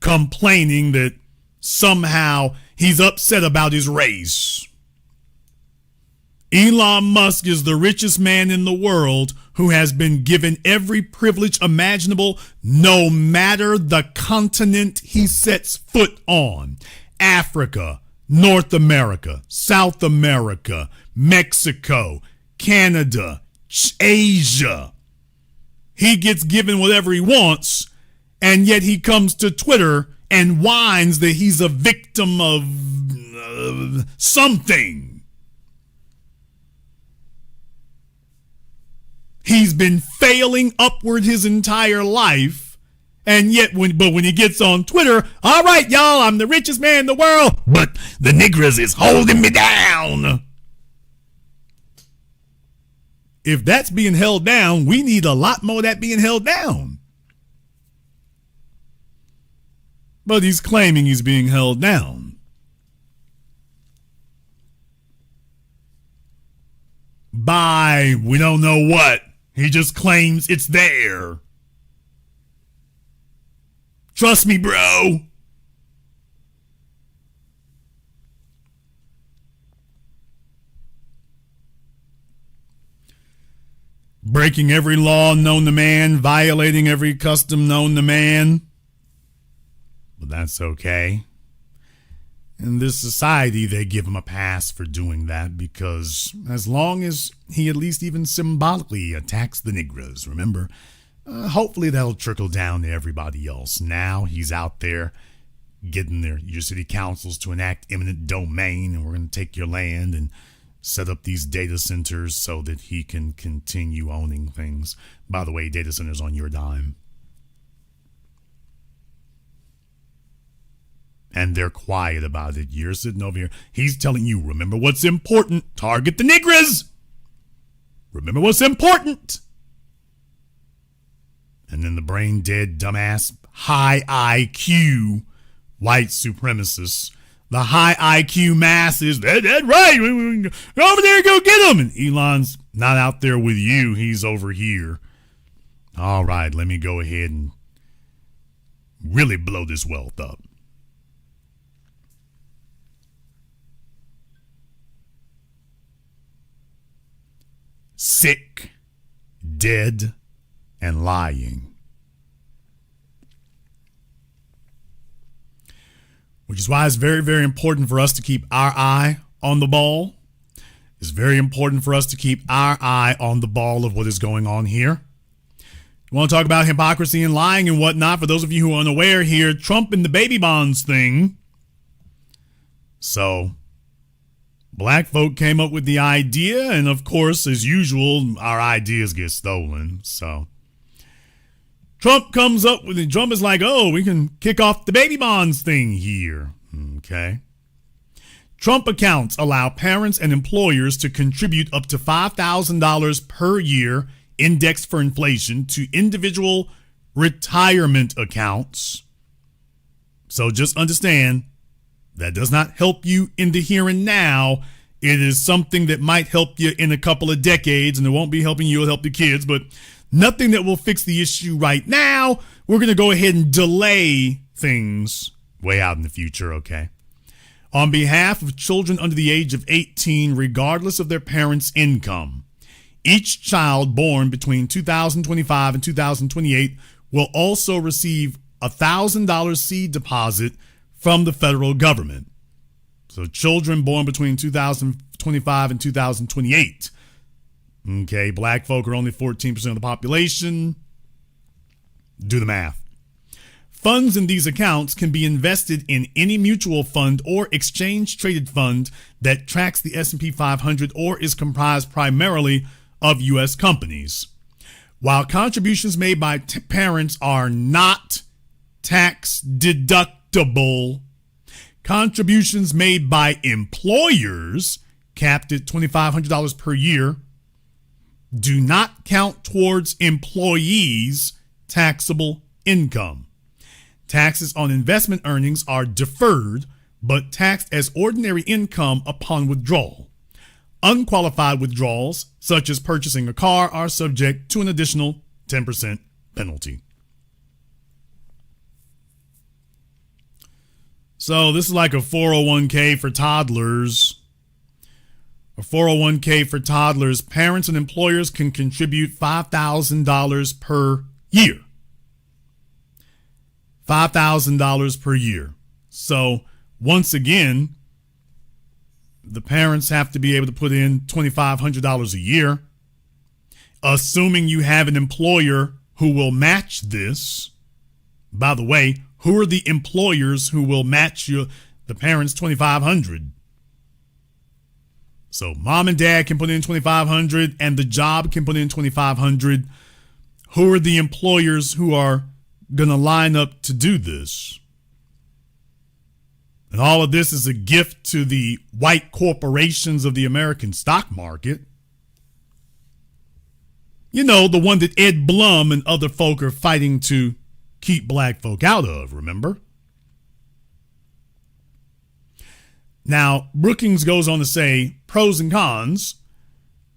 A: complaining that somehow he's upset about his race. Elon Musk is the richest man in the world who has been given every privilege imaginable, no matter the continent he sets foot on. Africa, North America, South America, Mexico, Canada, Asia. He gets given whatever he wants, and yet he comes to Twitter and whines that he's a victim of something. He's been failing upward his entire life, and yet when he gets on Twitter, all right, y'all, I'm the richest man in the world, but the niggers is holding me down. If that's being held down, we need a lot more of that being held down. But he's claiming he's being held down. By we don't know what. He just claims it's there. Trust me, bro. Breaking every law known to man, violating every custom known to man. But that's okay. In this society, they give him a pass for doing that because as long as he at least even symbolically attacks the Negras, remember, hopefully that'll trickle down to everybody else. Now he's out there getting your city councils to enact eminent domain, and we're going to take your land and set up these data centers so that he can continue owning things. By the way, data centers on your dime. And they're quiet about it. You're sitting over here. He's telling you, remember what's important. Target the Negras. Remember what's important. And then the brain dead, dumbass, high IQ white supremacists, the high IQ masses, that's right, go over there and go get them. And Elon's not out there with you. He's over here. All right, let me go ahead and really blow this wealth up. Sick, dead, and lying. Which is why it's very, very important for us to keep our eye on the ball. It's very important for us to keep our eye on the ball of what is going on here. You want to talk about hypocrisy and lying and whatnot? For those of you who are unaware here, Trump and the baby bonds thing. So black folk came up with the idea, and of course, as usual, our ideas get stolen. So Trump comes up with it. Trump is like, oh, we can kick off the baby bonds thing here. Okay. Trump accounts allow parents and employers to contribute up to $5,000 per year indexed for inflation to individual retirement accounts. So just understand, that does not help you in the here and now. It is something that might help you in a couple of decades, and it won't be helping you, it'll help the kids, but nothing that will fix the issue right now. We're going to go ahead and delay things way out in the future, okay? On behalf of children under the age of 18, regardless of their parents' income, each child born between 2025 and 2028 will also receive a $1,000 seed deposit from the federal government. So children born between 2025 and 2028. Okay, black folk are only 14% of the population. Do the math. Funds in these accounts can be invested in any mutual fund or exchange-traded fund that tracks the S&P 500 or is comprised primarily of U.S. companies. While contributions made by parents are not tax deductible, contributions made by employers, capped at $2,500 per year, do not count towards employees' taxable income. Taxes on investment earnings are deferred, but taxed as ordinary income upon withdrawal. Unqualified withdrawals, such as purchasing a car, are subject to an additional 10% penalty. So this is like a 401k for toddlers. A 401k for toddlers. Parents and employers can contribute $5,000 per year. $5,000 per year. So once again, the parents have to be able to put in $2,500 a year, assuming you have an employer who will match this. By the way, who are the employers who will match the parents' $2,500? So mom and dad can put in $2,500 and the job can put in $2,500. Who are the employers who are going to line up to do this? And all of this is a gift to the white corporations of the American stock market. You know, the one that Ed Blum and other folk are fighting to keep black folk out of, remember? Now, Brookings goes on to say, pros and cons.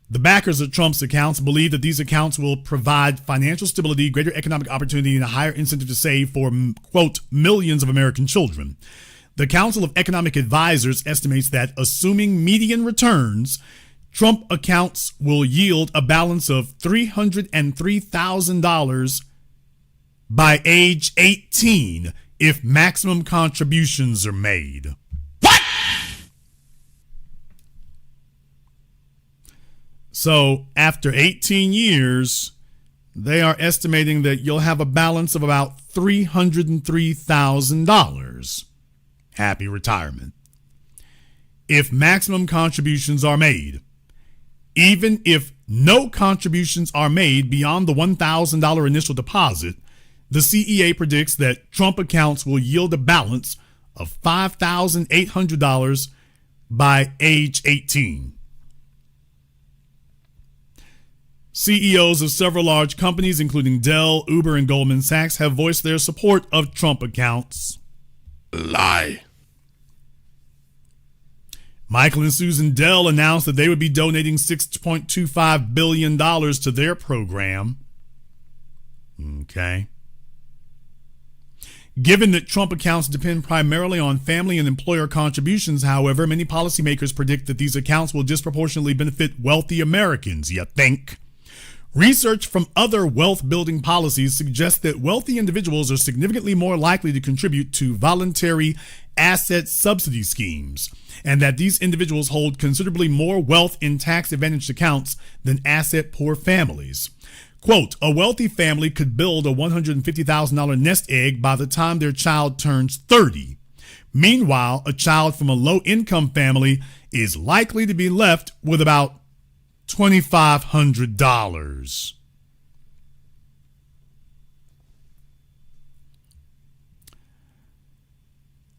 A: The backers of Trump's accounts believe that these accounts will provide financial stability, greater economic opportunity, and a higher incentive to save for, quote, millions of American children. The Council of Economic Advisors estimates that, assuming median returns, Trump accounts will yield a balance of $303,000 by age 18 if maximum contributions are made. What? So after 18 years, they are estimating that you'll have a balance of about $303,000. Happy retirement. If maximum contributions are made, even if no contributions are made beyond the $1,000 initial deposit, the CEA predicts that Trump accounts will yield a balance of $5,800 by age 18. CEOs of several large companies, including Dell, Uber, and Goldman Sachs, have voiced their support of Trump accounts.
E: Lie.
A: Michael and Susan Dell announced that they would be donating $6.25 billion to their program. Okay. Given that Trump accounts depend primarily on family and employer contributions, however, many policymakers predict that these accounts will disproportionately benefit wealthy Americans. You think? Research from other wealth-building policies suggests that wealthy individuals are significantly more likely to contribute to voluntary asset subsidy schemes, and that these individuals hold considerably more wealth in tax-advantaged accounts than asset-poor families. Quote, a wealthy family could build a $150,000 nest egg by the time their child turns 30. Meanwhile, a child from a low-income family is likely to be left with about $2,500.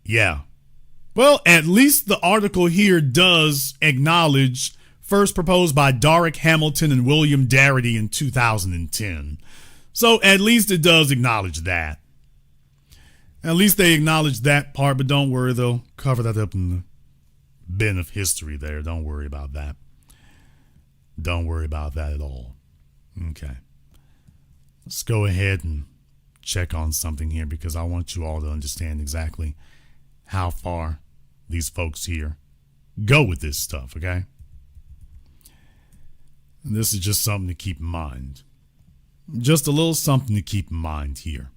A: Yeah. Well, at least the article here does acknowledge, first proposed by Doric Hamilton and William Darity in 2010. So at least it does acknowledge that. At least they acknowledge that part, but don't worry, they'll cover that up in the bin of history there. Don't worry about that. Don't worry about that at all. Okay. Let's go ahead and check on something here, because I want you all to understand exactly how far these folks here go with this stuff, okay? And this is just something to keep in mind. Just a little something to keep in mind here.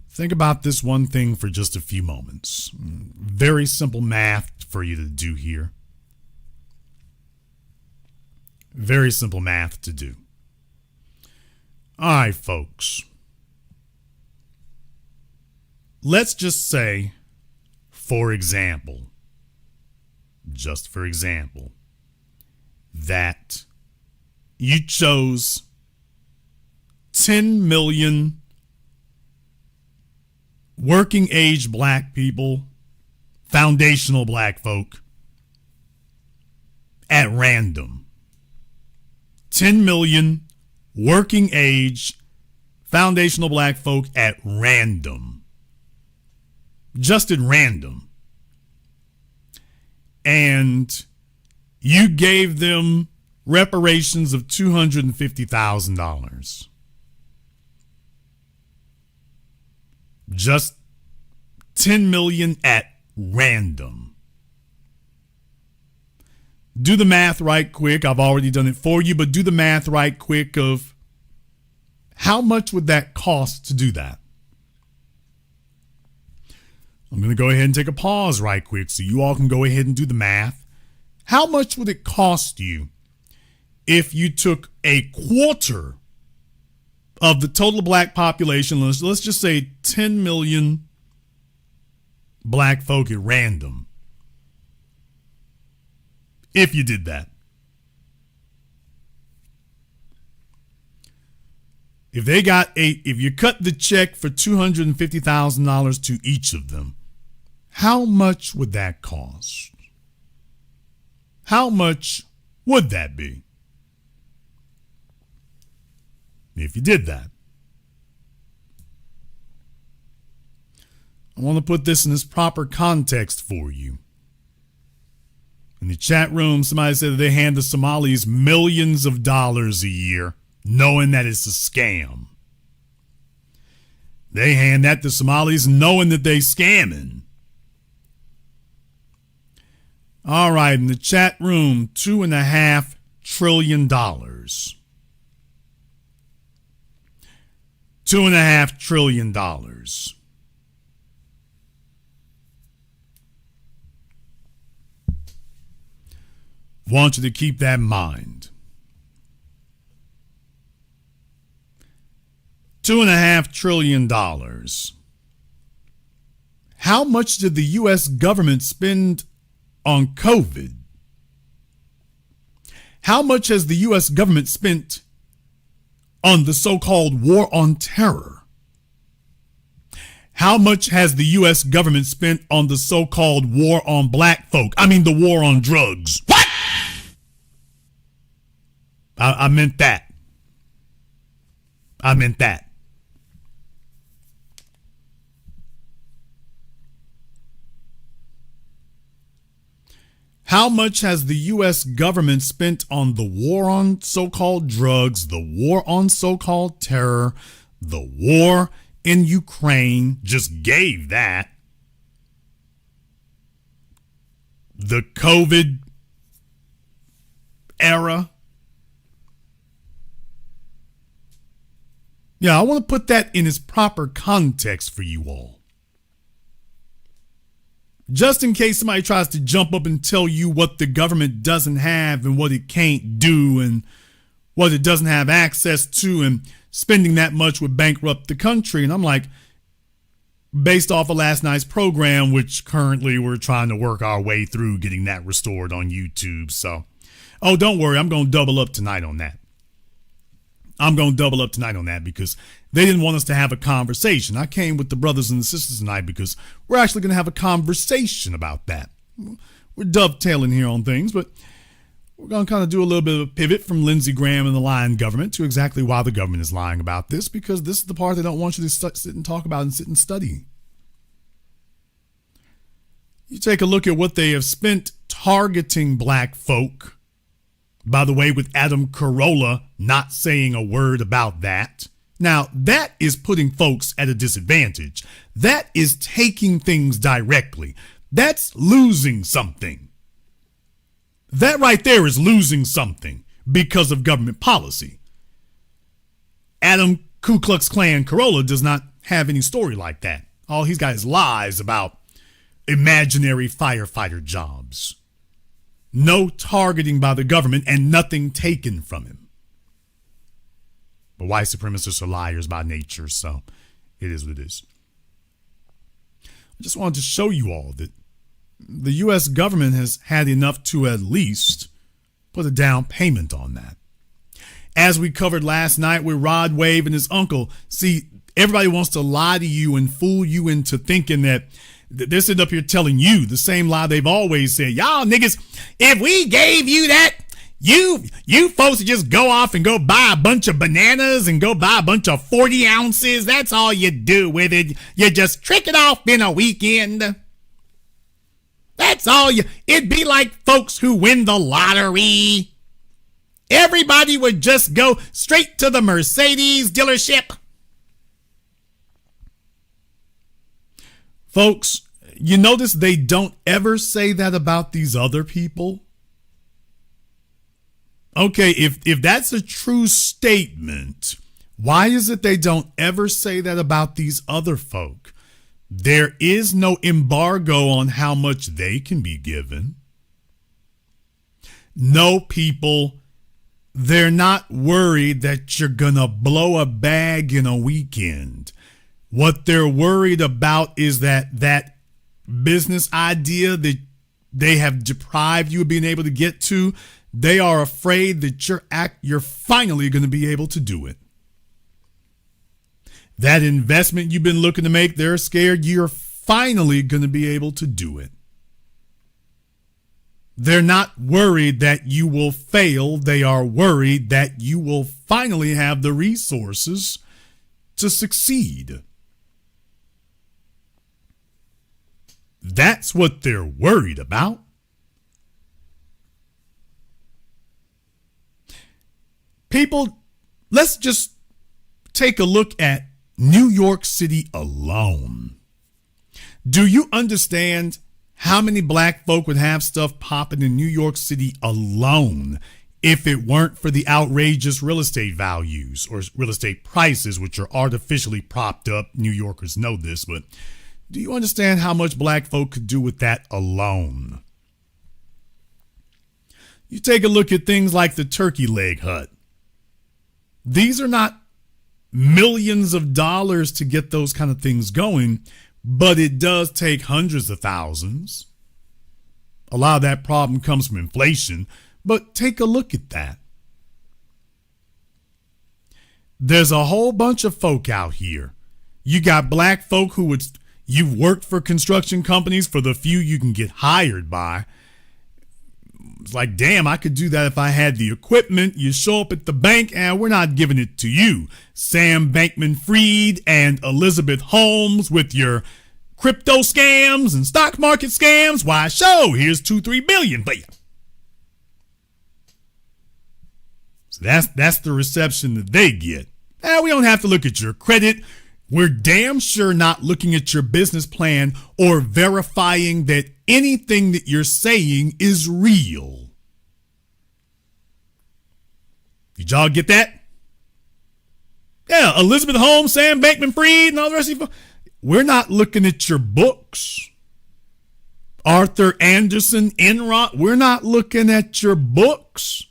A: Think about this one thing for just a few moments. Very simple math for you to do here. Very simple math to do. All right, folks. Let's just say, for example, that you chose 10 million working age black people, foundational black folk, at random. 10 million working age foundational black folk at random. Just at random. And you gave them reparations of $250,000. Just 10 million at random. Do the math right quick. I've already done it for you, but do the math right quick of how much would that cost to do that? I'm going to go ahead and take a pause right quick so you all can go ahead and do the math. How much would it cost you if you took a quarter of the total black population? Let's just say 10 million black folk at random. If you did that. If you cut the check for $250,000 to each of them, how much would that cost? How much would that be if you did that? I want to put this in its proper context for you. In the chat room, somebody said that they hand the Somalis millions of dollars a year, knowing that it's a scam. They hand that to Somalis knowing that they scamming. All right, in the chat room, $2.5 trillion. $2.5 trillion. Want you to keep that in mind. $2.5 trillion. How much did the U.S. government spend on COVID? How much has the U.S. government spent on the so-called war on terror? How much has the U.S. government spent on the so-called war on black folk? I mean, the war on drugs. What? I meant that. I meant that. How much has the U.S. government spent on the war on so-called drugs, the war on so-called terror, the war in Ukraine? Just gave that. The COVID era. Yeah, I want to put that in its proper context for you all. Just in case somebody tries to jump up and tell you what the government doesn't have and what it can't do and what it doesn't have access to, and spending that much would bankrupt the country. And I'm like, based off of last night's program, which currently we're trying to work our way through getting that restored on YouTube. So, oh, don't worry, I'm going to double up tonight on that. Because they didn't want us to have a conversation. I came with the brothers and the sisters tonight because we're actually going to have a conversation about that. We're dovetailing here on things, but we're going to kind of do a little bit of a pivot from Lindsey Graham and the lying government to exactly why the government is lying about this, because this is the part they don't want you to sit and talk about and sit and study. You take a look at what they have spent targeting black folk. By the way, with Adam Carolla not saying a word about that. Now, that is putting folks at a disadvantage. That is taking things directly. That's losing something. That right there is losing something because of government policy. Adam Ku Klux Klan Carolla does not have any story like that. All he's got is lies about imaginary firefighter jobs. No targeting by the government and nothing taken from him. But white supremacists are liars by nature, so it is what it is. I just wanted to show you all that the U.S. government has had enough to at least put a down payment on that. As we covered last night with Rod Wave and his uncle, see, everybody wants to lie to you and fool you into thinking that they're sitting up here telling you the same lie they've always said. Y'all niggas, if we gave you that, you folks would just go off and go buy a bunch of bananas and go buy a bunch of 40 ounces. That's all you do with it. You just trick it off in a weekend. That's all it'd be like folks who win the lottery. Everybody would just go straight to the Mercedes dealership. Folks, you notice they don't ever say that about these other people? Okay, if that's a true statement, why is it they don't ever say that about these other folk? There is no embargo on how much they can be given. No, people, they're not worried that you're gonna blow a bag in a weekend. What they're worried about is that business idea that they have deprived you of being able to get to. They are afraid that you're finally going to be able to do it. That investment you've been looking to make, they're scared you're finally going to be able to do it. They're not worried that you will fail. They are worried that you will finally have the resources to succeed. That's what they're worried about. People, let's just take a look at New York City alone. Do you understand how many black folk would have stuff popping in New York City alone if it weren't for the outrageous real estate values or real estate prices, which are artificially propped up? New Yorkers know this, but do you understand how much black folk could do with that alone? You take a look at things like the Turkey Leg Hut. These are not millions of dollars to get those kind of things going, but it does take hundreds of thousands. A lot of that problem comes from inflation, but take a look at that. There's a whole bunch of folk out here. You got black folk you've worked for construction companies for the few you can get hired by. It's like, damn, I could do that if I had the equipment. You show up at the bank and we're not giving it to you. Sam Bankman-Fried and Elizabeth Holmes with your crypto scams and stock market scams. Why, show, here's $2-3 billion for you. So that's the reception that they get. Now, we don't have to look at your credit. We're damn sure not looking at your business plan or verifying that anything that you're saying is real. Did y'all get that? Yeah, Elizabeth Holmes, Sam Bankman-Fried, and all the rest of you. We're not looking at your books. Arthur Anderson, Enron, we're not looking at your books.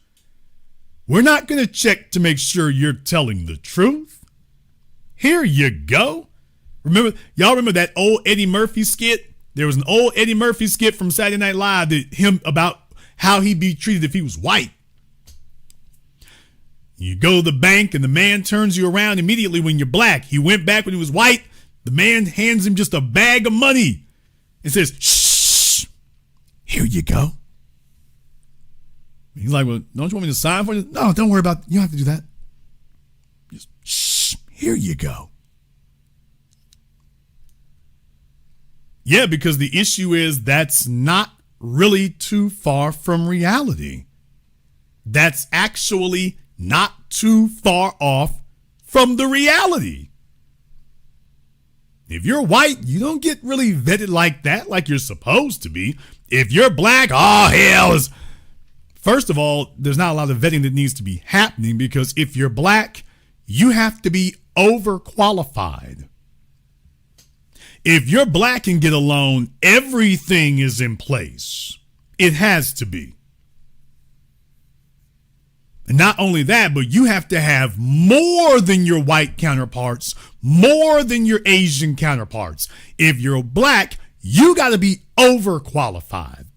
A: We're not going to check to make sure you're telling the truth. Here you go. Y'all remember that old Eddie Murphy skit? There was an old Eddie Murphy skit from Saturday Night Live about how he'd be treated if he was white. You go to the bank and the man turns you around immediately when you're black. He went back when he was white. The man hands him just a bag of money and says, shh, here you go. He's like, well, don't you want me to sign for you? No, don't worry about it. You don't have to do that. Just shh, here you go. Yeah, because the issue is that's not really too far from reality. That's actually not too far off from the reality. If you're white, you don't get really vetted like that, like you're supposed to be. If you're black, oh, hell. First of all, there's not a lot of vetting that needs to be happening because if you're black, you have to be overqualified. If you're black and get a loan, everything is in place. It has to be. And not only that, but you have to have more than your white counterparts, more than your Asian counterparts. If you're black, you got to be overqualified.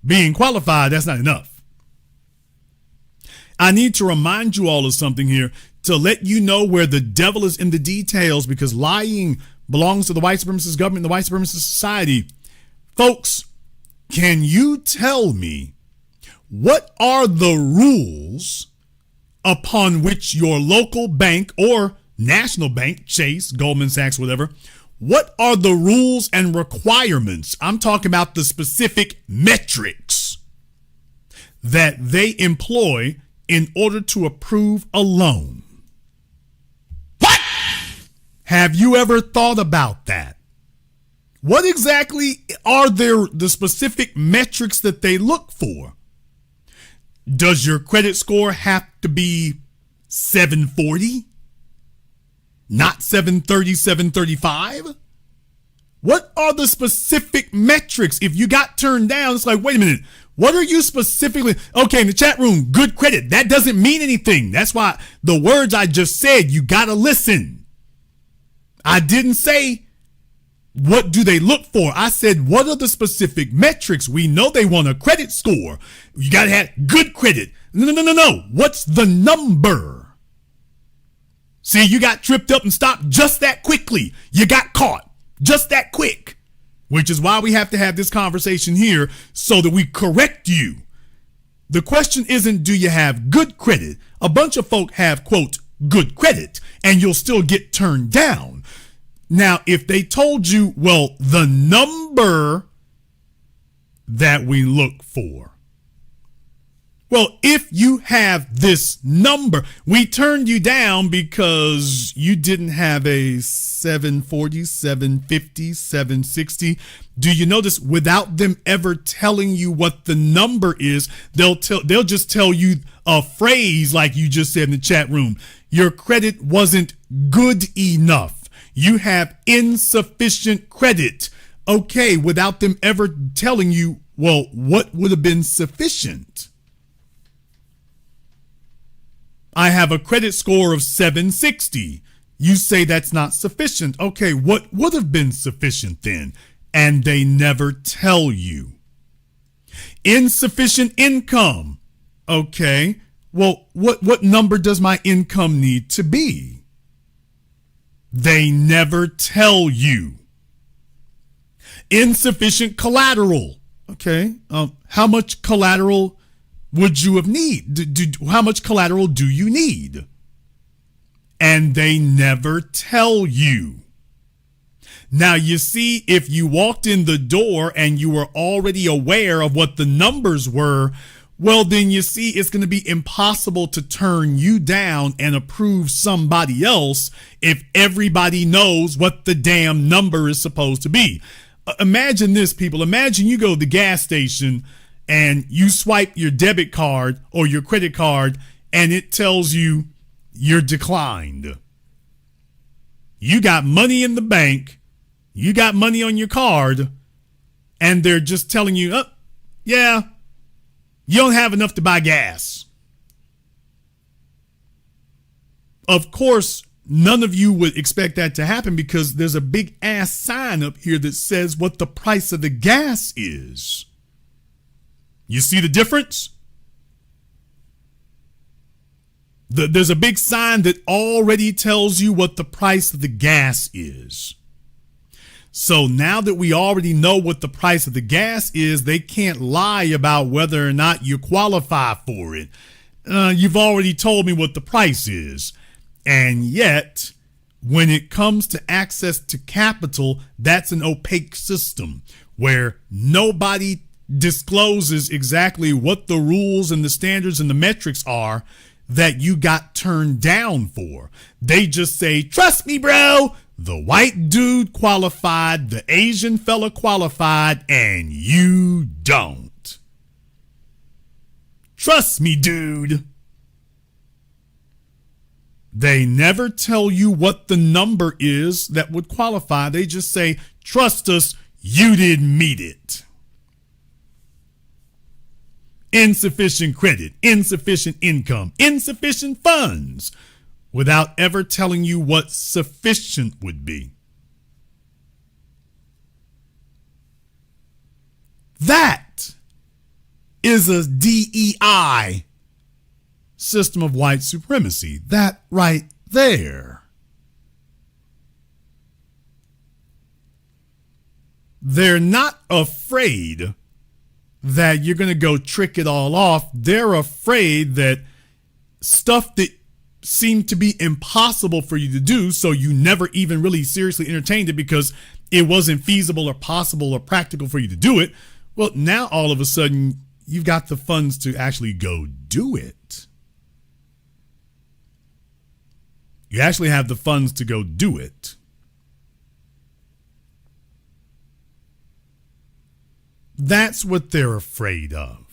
A: Being qualified, that's not enough. I need to remind you all of something here to let you know where the devil is in the details because lying belongs to the white supremacist government and the white supremacist society. Folks, can you tell me what are the rules upon which your local bank or national bank, Chase, Goldman Sachs, whatever, what are the rules and requirements? I'm talking about the specific metrics that they employ in order to approve a loan. What? Have you ever thought about that? What exactly are the specific metrics that they look for? Does your credit score have to be 740? Not 730, 735? What are the specific metrics? If you got turned down, it's like, wait a minute. What are you specifically? Okay, in the chat room, good credit. That doesn't mean anything. That's why the words I just said, you got to listen. I didn't say, what do they look for? I said, what are the specific metrics? We know they want a credit score. You got to have good credit. No. What's the number? See, you got tripped up and stopped just that quickly. You got caught just that quick, which is why we have to have this conversation here so that we correct you. The question isn't, do you have good credit? A bunch of folk have, quote, good credit, and you'll still get turned down. Now, if they told you, well, the number that we look for. Well, if you have this number, we turned you down because you didn't have a 740, 750, 760. Do you notice without them ever telling you what the number is, they'll just tell you a phrase like you just said in the chat room. Your credit wasn't good enough. You have insufficient credit. Okay, without them ever telling you, well, what would have been sufficient? I have a credit score of 760. You say that's not sufficient. Okay, what would have been sufficient then? And they never tell you. Insufficient income. Okay, well, what number does my income need to be? They never tell you. Insufficient collateral. Okay, how much collateral would you have need? How much collateral do you need? And they never tell you. Now, you see, if you walked in the door and you were already aware of what the numbers were, well, then you see it's going to be impossible to turn you down and approve somebody else if everybody knows what the damn number is supposed to be. Imagine this, people. Imagine you go to the gas station and you swipe your debit card or your credit card and it tells you you're declined. You got money in the bank. You got money on your card, and they're just telling you, oh, yeah, you don't have enough to buy gas. Of course, none of you would expect that to happen because there's a big ass sign up here that says what the price of the gas is. You see the difference? There's a big sign that already tells you what the price of the gas is. So now that we already know what the price of the gas is, they can't lie about whether or not you qualify for it. You've already told me what the price is. And yet, when it comes to access to capital, that's an opaque system where nobody discloses exactly what the rules and the standards and the metrics are that you got turned down for. They just say, trust me, bro. The white dude qualified, the Asian fella qualified, and you don't. Trust me, dude. They never tell you what the number is that would qualify. They just say, trust us, you didn't meet it. Insufficient credit, insufficient income, insufficient funds, without ever telling you what sufficient would be. That is a DEI system of white supremacy. That right there. They're not afraid that you're going to go trick it all off. They're afraid that stuff that seemed to be impossible for you to do, so you never even really seriously entertained it because it wasn't feasible or possible or practical for you to do it. Well, now all of a sudden you've got the funds to actually go do it. You actually have the funds to go do it. That's what they're afraid of.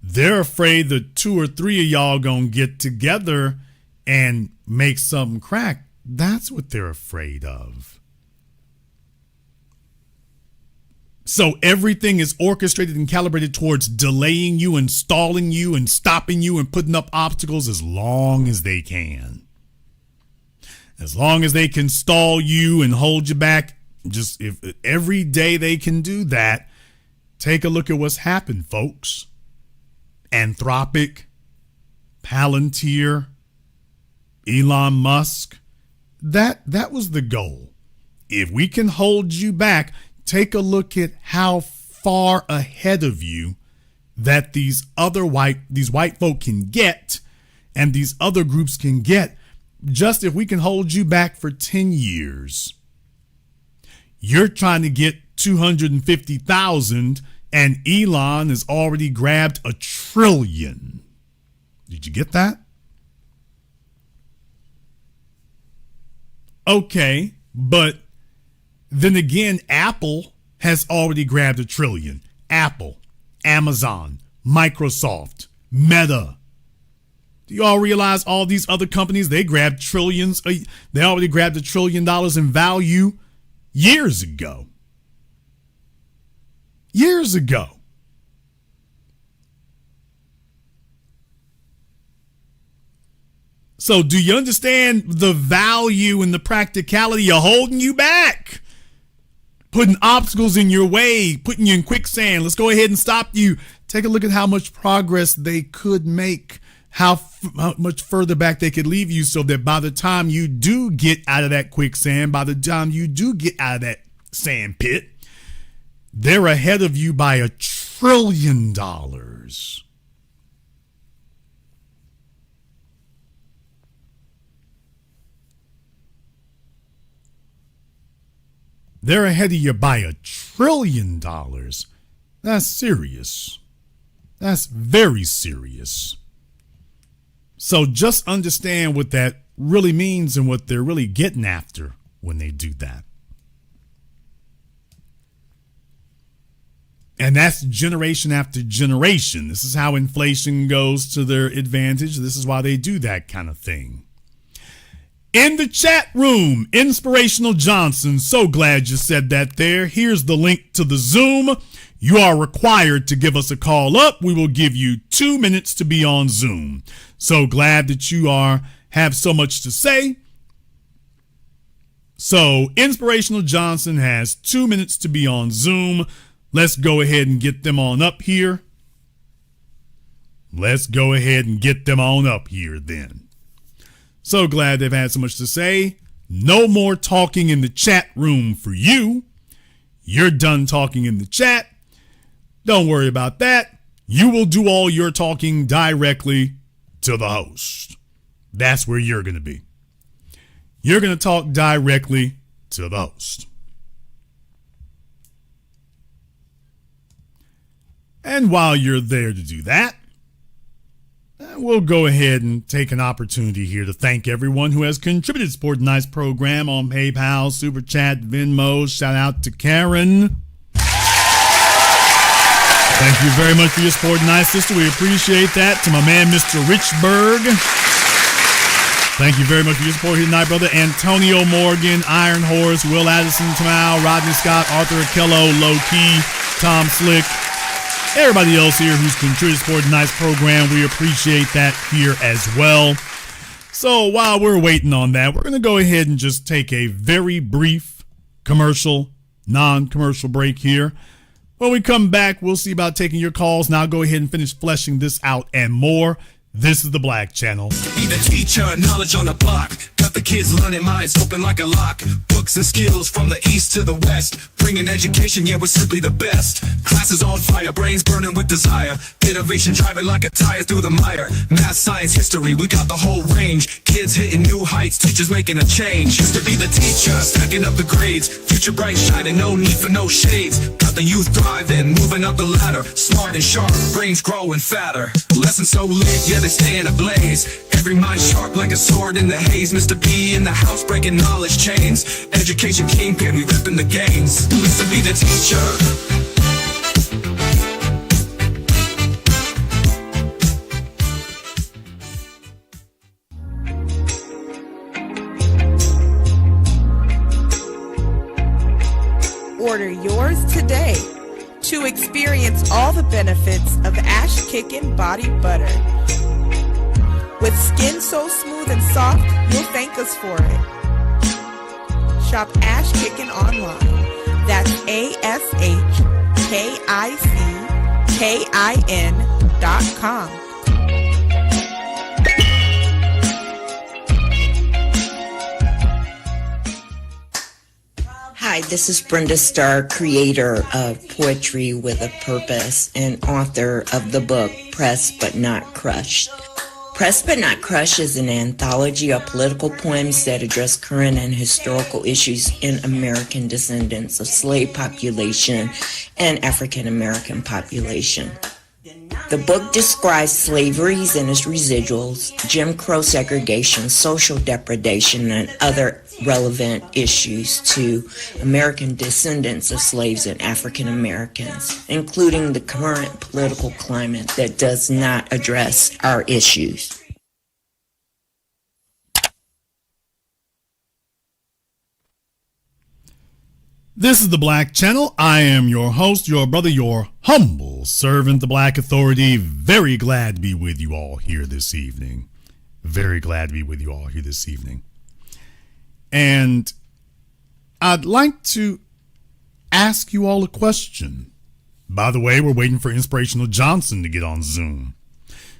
A: They're afraid that 2 or 3 of y'all gonna get together and make something crack. That's what they're afraid of. So everything is orchestrated and calibrated towards delaying you and stalling you and stopping you and putting up obstacles as long as they can. As long as they can stall you and hold you back, just if every day they can do that, take a look at what's happened, folks. Anthropic, Palantir, Elon Musk, that was the goal. If we can hold you back, take a look at how far ahead of you that these white folk can get and these other groups can get. Just if we can hold you back for 10 years, you're trying to get 250,000 and Elon has already grabbed $1 trillion. Did you get that? Okay, but then again, Apple has already grabbed $1 trillion. Apple, Amazon, Microsoft, Meta. Do you all realize all these other companies, they grabbed trillions? They already grabbed $1 trillion in value years ago. Years ago. So do you understand the value and the practicality of holding you back? Putting obstacles in your way, putting you in quicksand. Let's go ahead and stop you. Take a look at how much progress they could make, how much further back they could leave you, so that by the time you do get out of that quicksand, by the time you do get out of that sand pit, they're ahead of you by $1 trillion. They're ahead of you by $1 trillion. That's serious. That's very serious. So just understand what that really means and what they're really getting after when they do that. And that's generation after generation. This is how inflation goes to their advantage. This is why they do that kind of thing. In the chat room, Inspirational Johnson, so glad you said that there. Here's the link to the Zoom. You are required to give us a call up. We will give you 2 minutes to be on Zoom. So glad that you have so much to say. So Inspirational Johnson has 2 minutes to be on Zoom. Let's go ahead and get them on up here. Let's go ahead and get them on up here then. So glad they've had so much to say. No more talking in the chat room for you. You're done talking in the chat. Don't worry about that. You will do all your talking directly to the host. That's where you're going to be. You're going to talk directly to the host. And while you're there to do that, we'll go ahead and take an opportunity here to thank everyone who has contributed to Support Tonight's program on PayPal, Super Chat, Venmo. Shout out to Karen. Thank you very much for your support tonight, sister. We appreciate that. To my man, Mr. Richburg. Thank you very much for your support here tonight, brother. Antonio Morgan, Iron Horse, Will Addison, Tamau, Rodney Scott, Arthur Akello, Low Key, Tom Slick. Everybody else here who's contributed to support tonight's program, we appreciate that here as well. So while we're waiting on that, we're going to go ahead and just take a very brief commercial, non-commercial break here. When we come back, we'll see about taking your calls. Now go ahead and finish fleshing this out and more. This is the Black Channel.
E: Be the teacher, knowledge on the block. Got the kids learning, minds open like a lock. Books and skills from the east to the west. Bringing education, yeah, we're simply the best. Classes on fire, brains burning with desire. Innovation driving like a tire through the mire. Math, science, history, we got the whole range. Kids hitting new heights, teachers making a change. Used to be the teacher, stacking up the grades. Future bright shining, no need for no shades. Got the youth thriving, moving up the ladder. Smart and sharp, brains growing fatter. Lessons so lit, yeah, they stay in a blaze. Every mind sharp like a sword in the haze. Mr. P in the house breaking knowledge chains. Education kingpin, we ripping the games. Who used to be the teacher?
F: Order yours today to experience all the benefits of Ash Kickin' Body Butter. With skin so smooth and soft, you'll thank us for it. Shop Ash Kickin' online. That's ASHKICKIN.com.
G: Hi, this is Brenda Starr, creator of Poetry with a Purpose and author of the book Pressed But Not Crushed. Pressed But Not Crushed is an anthology of political poems that address current and historical issues in American descendants of slave population and African American population. The book describes slaveries and its residuals, Jim Crow segregation, social depredation, and other relevant issues to American descendants of slaves and African Americans, including the current political climate that does not address our issues.
A: This is the Black Channel. I am your host, your brother, your humble servant, the Black Authority. Very glad to be with you all here this evening. Very glad to be with you all here this evening. And I'd like to ask you all a question. By the way, we're waiting for Inspirational Johnson to get on Zoom.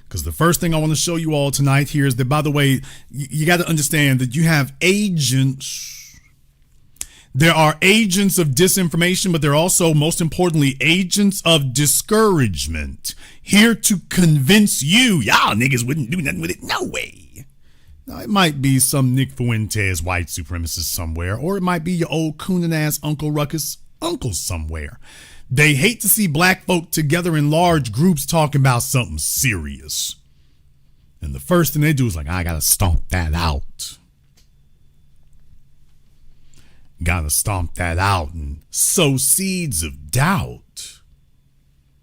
A: Because the first thing I want to show you all tonight here is that, by the way, you got to understand that you have agents. There are agents of disinformation, but there are also, most importantly, agents of discouragement here to convince you, y'all niggas wouldn't do nothing with it. No way. Now, it might be some Nick Fuentes white supremacist somewhere, or it might be your old coonin' ass Uncle Ruckus uncle somewhere. They hate to see black folk together in large groups talking about something serious. And the first thing they do is like, I gotta stomp that out. Gotta stomp that out and sow seeds of doubt.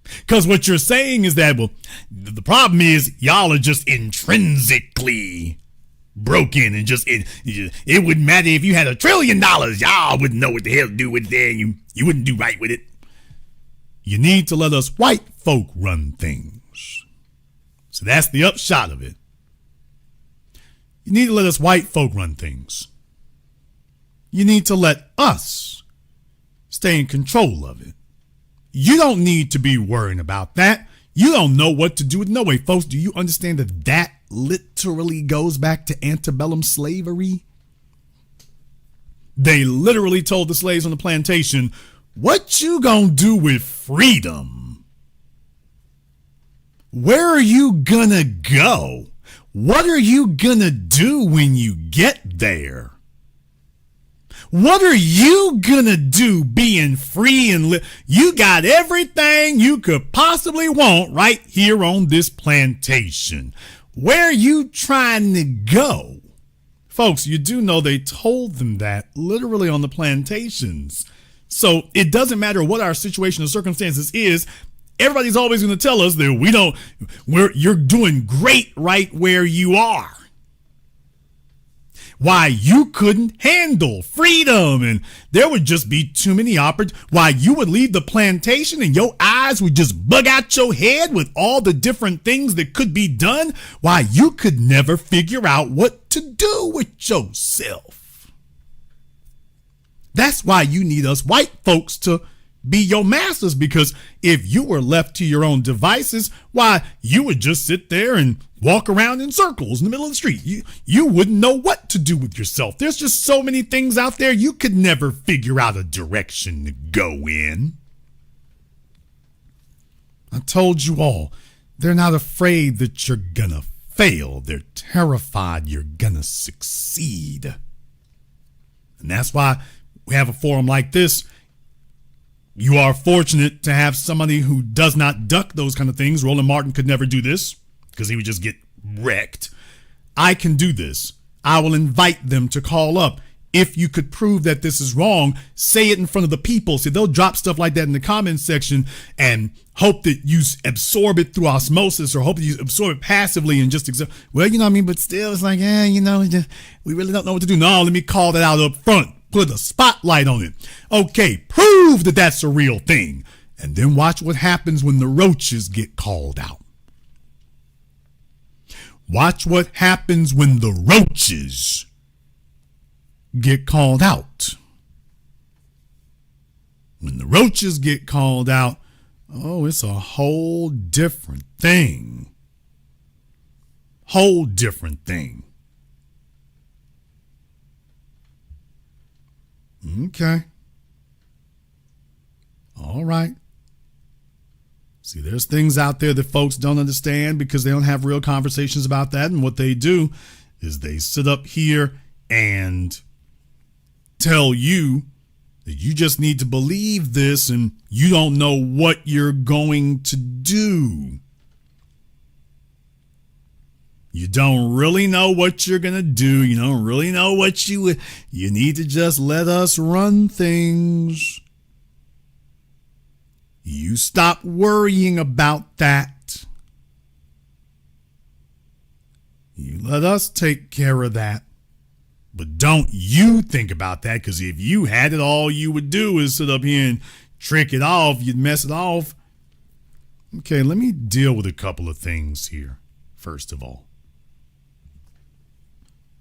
A: Because what you're saying is that, well, the problem is y'all are just intrinsically broken and just, it wouldn't matter if you had $1 trillion. Y'all wouldn't know what the hell to do with it. You wouldn't do right with it. You need to let us white folk run things. So that's the upshot of it. You need to let us white folk run things. You need to let us stay in control of it. You don't need to be worrying about that. You don't know what to do with it. No way, folks. Do you understand that that literally goes back to antebellum slavery? They literally told the slaves on the plantation, what you gonna do with freedom? Where are you gonna go? What are you gonna do when you get there? What are you gonna do being free and you got everything you could possibly want right here on this plantation. Where are you trying to go? Folks, you do know they told them that literally on the plantations. So it doesn't matter what our situation or circumstances is. Everybody's always going to tell us that you're doing great right where you are. Why you couldn't handle freedom and there would just be too many opportunities. Why you would leave the plantation and your eyes would just bug out your head with all the different things that could be done. Why you could never figure out what to do with yourself. That's why you need us white folks to be your masters, because if you were left to your own devices, why you would just sit there and walk around in circles in the middle of the street. You wouldn't know what to do with yourself. There's just so many things out there. You could never figure out a direction to go in. I told you all, they're not afraid that you're gonna fail. They're terrified you're gonna succeed. And that's why we have a forum like this. You are fortunate to have somebody who does not duck those kind of things. Roland Martin could never do this because he would just get wrecked. I can do this. I will invite them to call up. If you could prove that this is wrong, say it in front of the people. See, they'll drop stuff like that in the comments section and hope that you absorb it through osmosis, or hope that you absorb it passively and just accept. Well, you know what I mean? But still, it's like, we really don't know what to do. No, let me call that out up front. Put a spotlight on it. Okay, prove that that's a real thing. And then watch what happens when the roaches get called out. Watch what happens when the roaches get called out. When the roaches get called out, oh, it's a whole different thing. Whole different thing. Okay. All right. See, there's things out there that folks don't understand because they don't have real conversations about that. And what they do is they sit up here and tell you that you just need to believe this and you don't know what you're going to do. You don't really know what you're going to do. You don't really know what you need to just let us run things. You stop worrying about that. You let us take care of that. But don't you think about that, because if you had it, all you would do is sit up here and trick it off. You'd mess it off. Okay, let me deal with a couple of things here, first of all.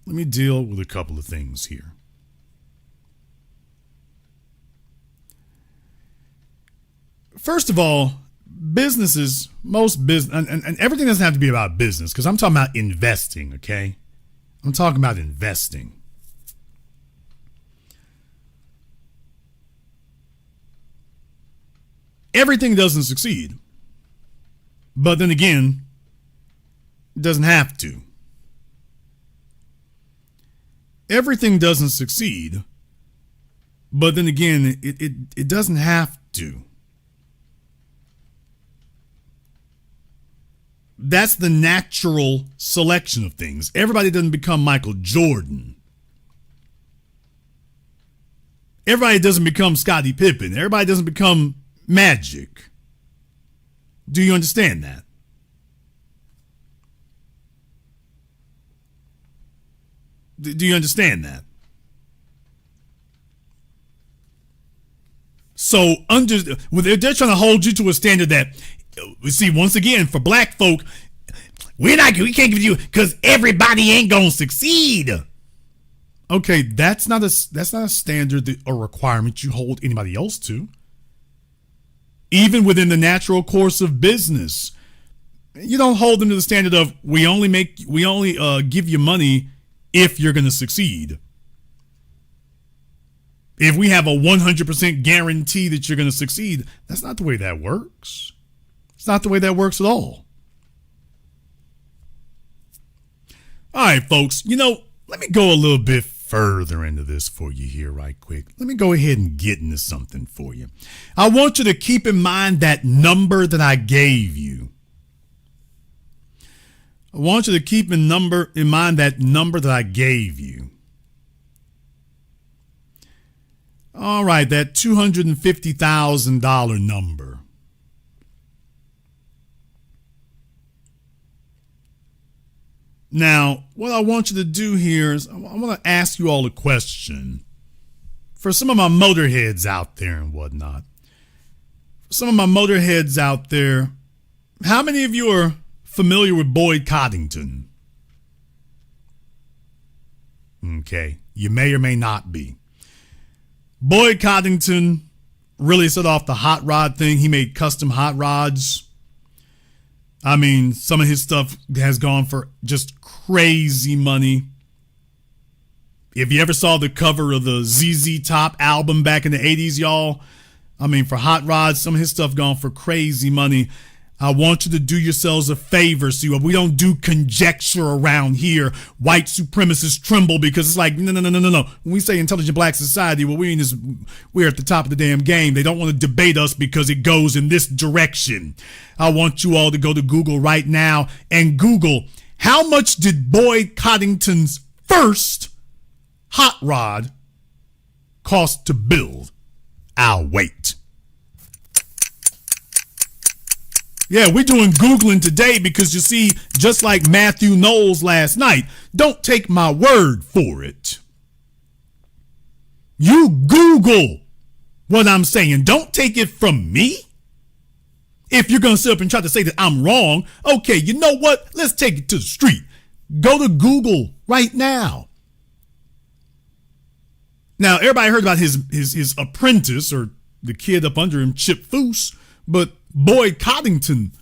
A: let me deal with a couple of things here. First of all, businesses, most business, and everything doesn't have to be about business, because I'm talking about investing, okay? I'm talking about investing. Everything doesn't succeed. But then again, it doesn't have to. Everything doesn't succeed. But then again, it doesn't have to. That's the natural selection of things. Everybody doesn't become Michael Jordan. Everybody doesn't become Scottie Pippen. Everybody doesn't become Magic. Do you understand that? Do you understand that? So they're trying to hold you to a standard that, see, once again, for black folk, we can't give you, because everybody ain't gonna succeed. Okay, that's not a standard or requirement you hold anybody else to. Even within the natural course of business, you don't hold them to the standard of we only give you money if you're going to succeed. If we have a 100% guarantee that you're going to succeed, that's not the way that works. It's not the way that works at all. All right, folks, let me go a little bit further into this for you here right quick. Let me go ahead and get into something for you. I want you to keep in mind that number that I gave you. I want you to keep in mind that number that I gave you. All right, that $250,000 number. Now, what I want you to do here is I want to ask you all a question. For some of my motorheads out there and whatnot. For some of my motorheads out there, how many of you are familiar with Boyd Coddington? Okay, you may or may not be. Boyd Coddington really set off the hot rod thing. He made custom hot rods. I mean, some of his stuff has gone for just crazy money. If you ever saw the cover of the ZZ Top album back in the 80s, y'all, I mean, for hot rods, some of his stuff gone for crazy money. I want you to do yourselves a favor. See, we don't do conjecture around here. White supremacists tremble because it's like, no. When we say intelligent black society, what we mean is we're at the top of the damn game. They don't want to debate us because it goes in this direction. I want you all to go to Google right now and Google, how much did Boyd Coddington's first hot rod cost to build? I'll wait. Yeah, we're doing Googling today because, you see, just like Matthew Knowles last night, don't take my word for it. You Google what I'm saying. Don't take it from me. If you're going to sit up and try to say that I'm wrong, okay, you know what? Let's take it to the street. Go to Google right now. Now, everybody heard about his apprentice or the kid up under him, Chip Foose, but Boyd Coddington,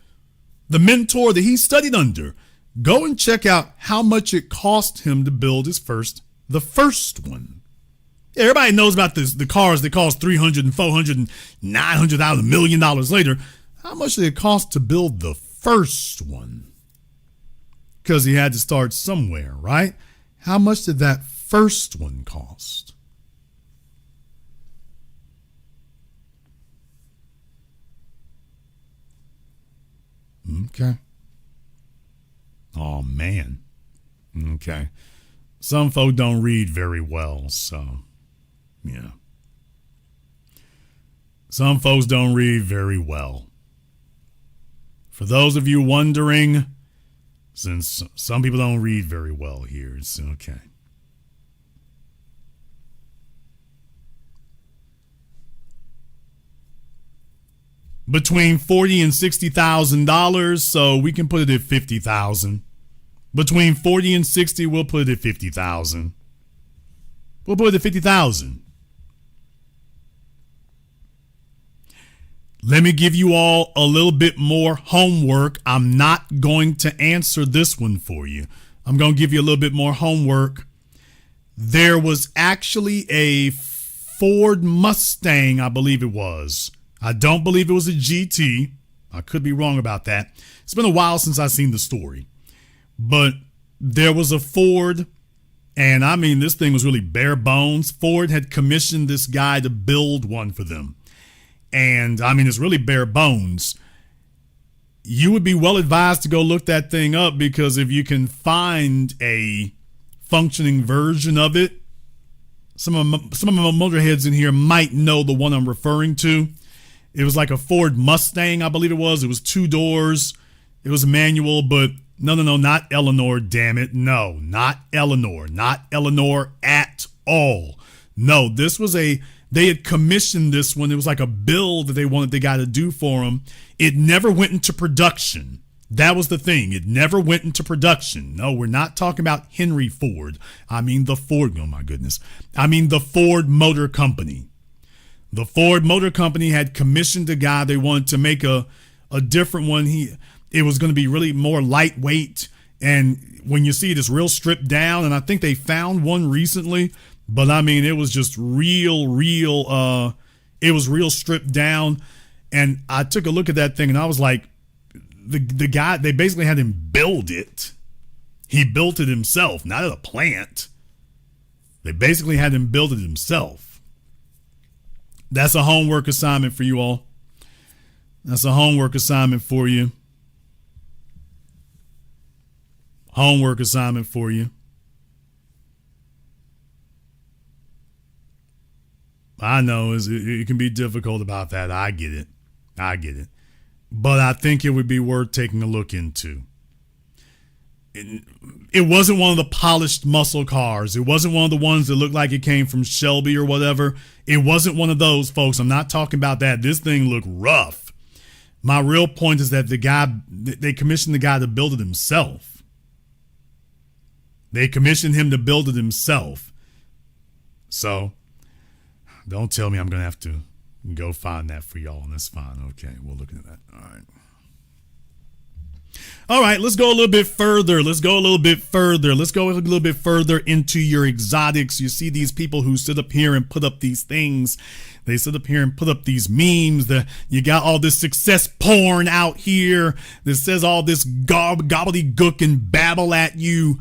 A: the mentor that he studied under, go and check out how much it cost him to build the first one. Yeah, everybody knows about the cars that cost $300 and $400 and $900, $1 million later. How much did it cost to build the first one? Because he had to start somewhere, right? How much did that first one cost? Okay. Oh, man. Okay. Some folk don't read very well, so, yeah. Some folks don't read very well. For those of you wondering, since some people don't read very well here, it's okay. Between $40,000 and $60,000, so we can put it at $50,000. Between 40 and 60, we'll put it at 50,000. We'll put it at 50,000. Let me give you all a little bit more homework. I'm not going to answer this one for you. I'm going to give you a little bit more homework. There was actually a Ford Mustang, I believe it was. I don't believe it was a GT. I could be wrong about that. It's been a while since I've seen the story. But there was a Ford, and I mean, this thing was really bare bones. Ford had commissioned this guy to build one for them. And I mean, it's really bare bones. You would be well advised to go look that thing up, because if you can find a functioning version of it, some of my motorheads in here might know the one I'm referring to. It was like a Ford Mustang, I believe it was. It was 2 doors. It was a manual, but no, not Eleanor, damn it. No, not Eleanor. Not Eleanor at all. No, this was they had commissioned this one. It was like a build that they wanted the guy to do for them. It never went into production. That was the thing. It never went into production. No, we're not talking about Henry Ford. I mean the Ford. Oh, my goodness. I mean the Ford Motor Company. The Ford Motor Company had commissioned a guy. They wanted to make a different one. It was going to be really more lightweight. And when you see it, it's real stripped down. And I think they found one recently. But I mean, it was just real, it was real stripped down. And I took a look at that thing and I was like, the guy, they basically had him build it. He built it himself, not at a plant. They basically had him build it himself. That's a homework assignment for you all. That's a homework assignment for you. Homework assignment for you. I know it can be difficult about that. I get it. But I think it would be worth taking a look into. It wasn't one of the polished muscle cars. It wasn't one of the ones that looked like it came from Shelby or whatever. It wasn't one of those, folks. I'm not talking about that. This thing looked rough. My real point is that they commissioned the guy to build it himself. They commissioned him to build it himself. So, don't tell me I'm going to have to go find that for y'all, and that's fine. Okay, we'll look at that. All right, let's go a little bit further. Let's go a little bit further into your exotics. You see these people who sit up here and put up these things. They sit up here and put up these memes. You got all this success porn out here that says all this gobbledygook and babble at you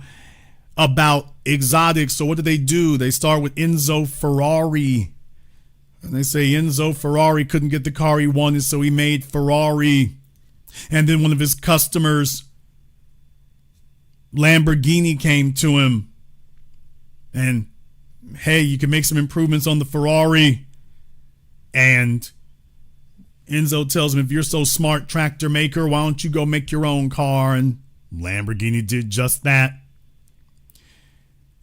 A: about exotics. So what do? They start with Enzo Ferrari. And they say Enzo Ferrari couldn't get the car he wanted, so he made Ferrari. And then one of his customers, Lamborghini, came to him. And, hey, you can make some improvements on the Ferrari. And Enzo tells him, if you're so smart, tractor maker, why don't you go make your own car? And Lamborghini did just that.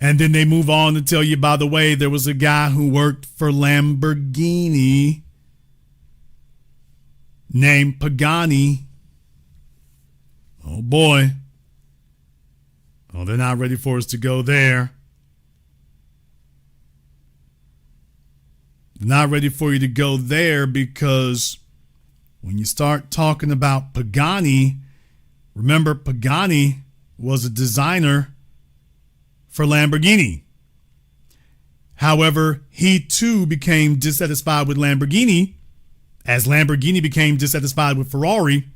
A: And then they move on to tell you, by the way, there was a guy who worked for Lamborghini named Pagani. Oh, boy. Oh, they're not ready for us to go there. They're not ready for you to go there, because when you start talking about Pagani, remember Pagani was a designer for Lamborghini. However, he too became dissatisfied with Lamborghini, as Lamborghini became dissatisfied with Ferrari,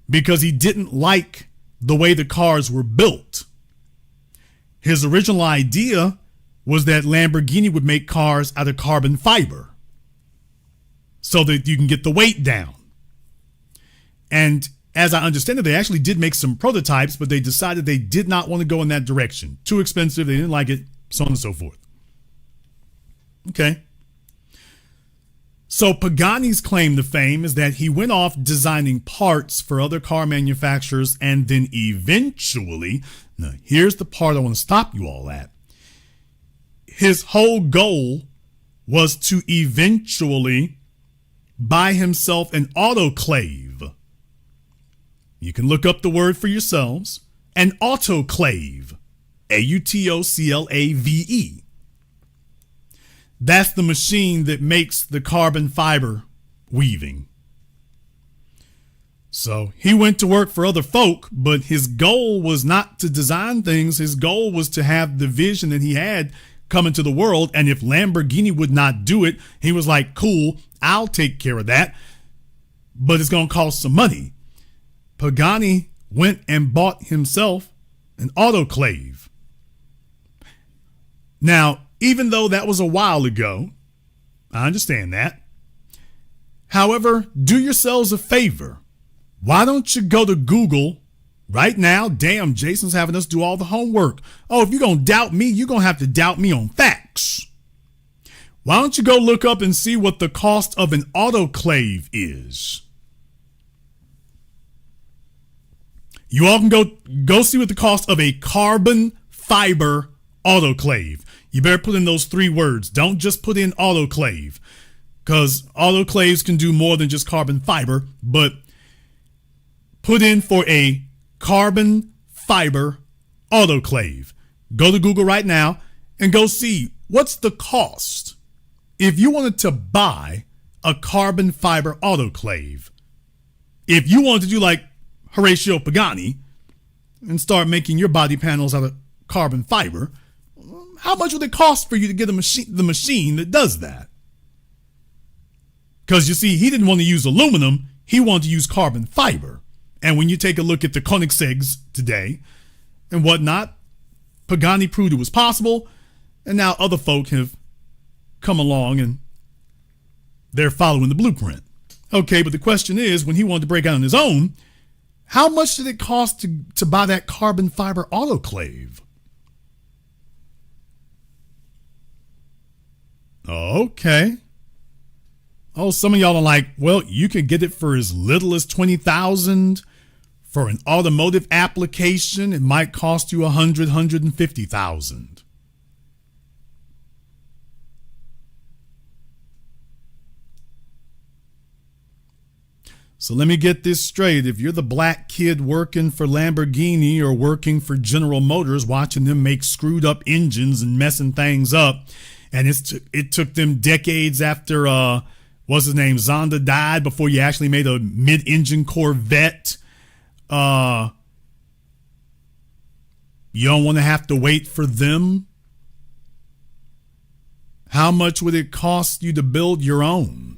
A: because he didn't like the way the cars were built. His original idea was that Lamborghini would make cars out of carbon fiber so that you can get the weight down. And as I understand it, they actually did make some prototypes, but they decided they did not want to go in that direction. Too expensive, they didn't like it, so on and so forth. Okay. So Pagani's claim to fame is that he went off designing parts for other car manufacturers, and then eventually, now here's the part I want to stop you all at. His whole goal was to eventually buy himself an autoclave. You can look up the word for yourselves. an autoclave, AUTOCLAVE. That's the machine that makes the carbon fiber weaving. So he went to work for other folk, but his goal was not to design things. His goal was to have the vision that he had come into the world. And if Lamborghini would not do it, he was like, cool, I'll take care of that. But it's going to cost some money. Pagani went and bought himself an autoclave. Now, even though that was a while ago, I understand that. However, do yourselves a favor. Why don't you go to Google right now? Damn, Jason's having us do all the homework. Oh, if you're going to doubt me, you're going to have to doubt me on facts. Why don't you go look up and see what the cost of an autoclave is? You all can go see what the cost of a carbon fiber autoclave. You better put in those 3 words. Don't just put in autoclave, because autoclaves can do more than just carbon fiber, but put in for a carbon fiber autoclave. Go to Google right now and go see what's the cost if you wanted to buy a carbon fiber autoclave. If you wanted to do like Horatio Pagani and start making your body panels out of carbon fiber, how much would it cost for you to get the machine that does that? Because you see, he didn't want to use aluminum. He wanted to use carbon fiber. And when you take a look at the Koenigsegg's today and whatnot, Pagani proved it was possible. And now other folk have come along and they're following the blueprint. Okay, but the question is, when he wanted to break out on his own, how much did it cost to buy that carbon fiber autoclave? Okay. Oh, some of y'all are like, well, you can get it for as little as $20,000. For an automotive application, it might cost you $100,000, $150,000. So let me get this straight. If you're the black kid working for Lamborghini or working for General Motors, watching them make screwed up engines and messing things up, and it took them decades after what's his name, Zonda died, before you actually made a mid-engine Corvette. You don't want to have to wait for them. How much would it cost you to build your own?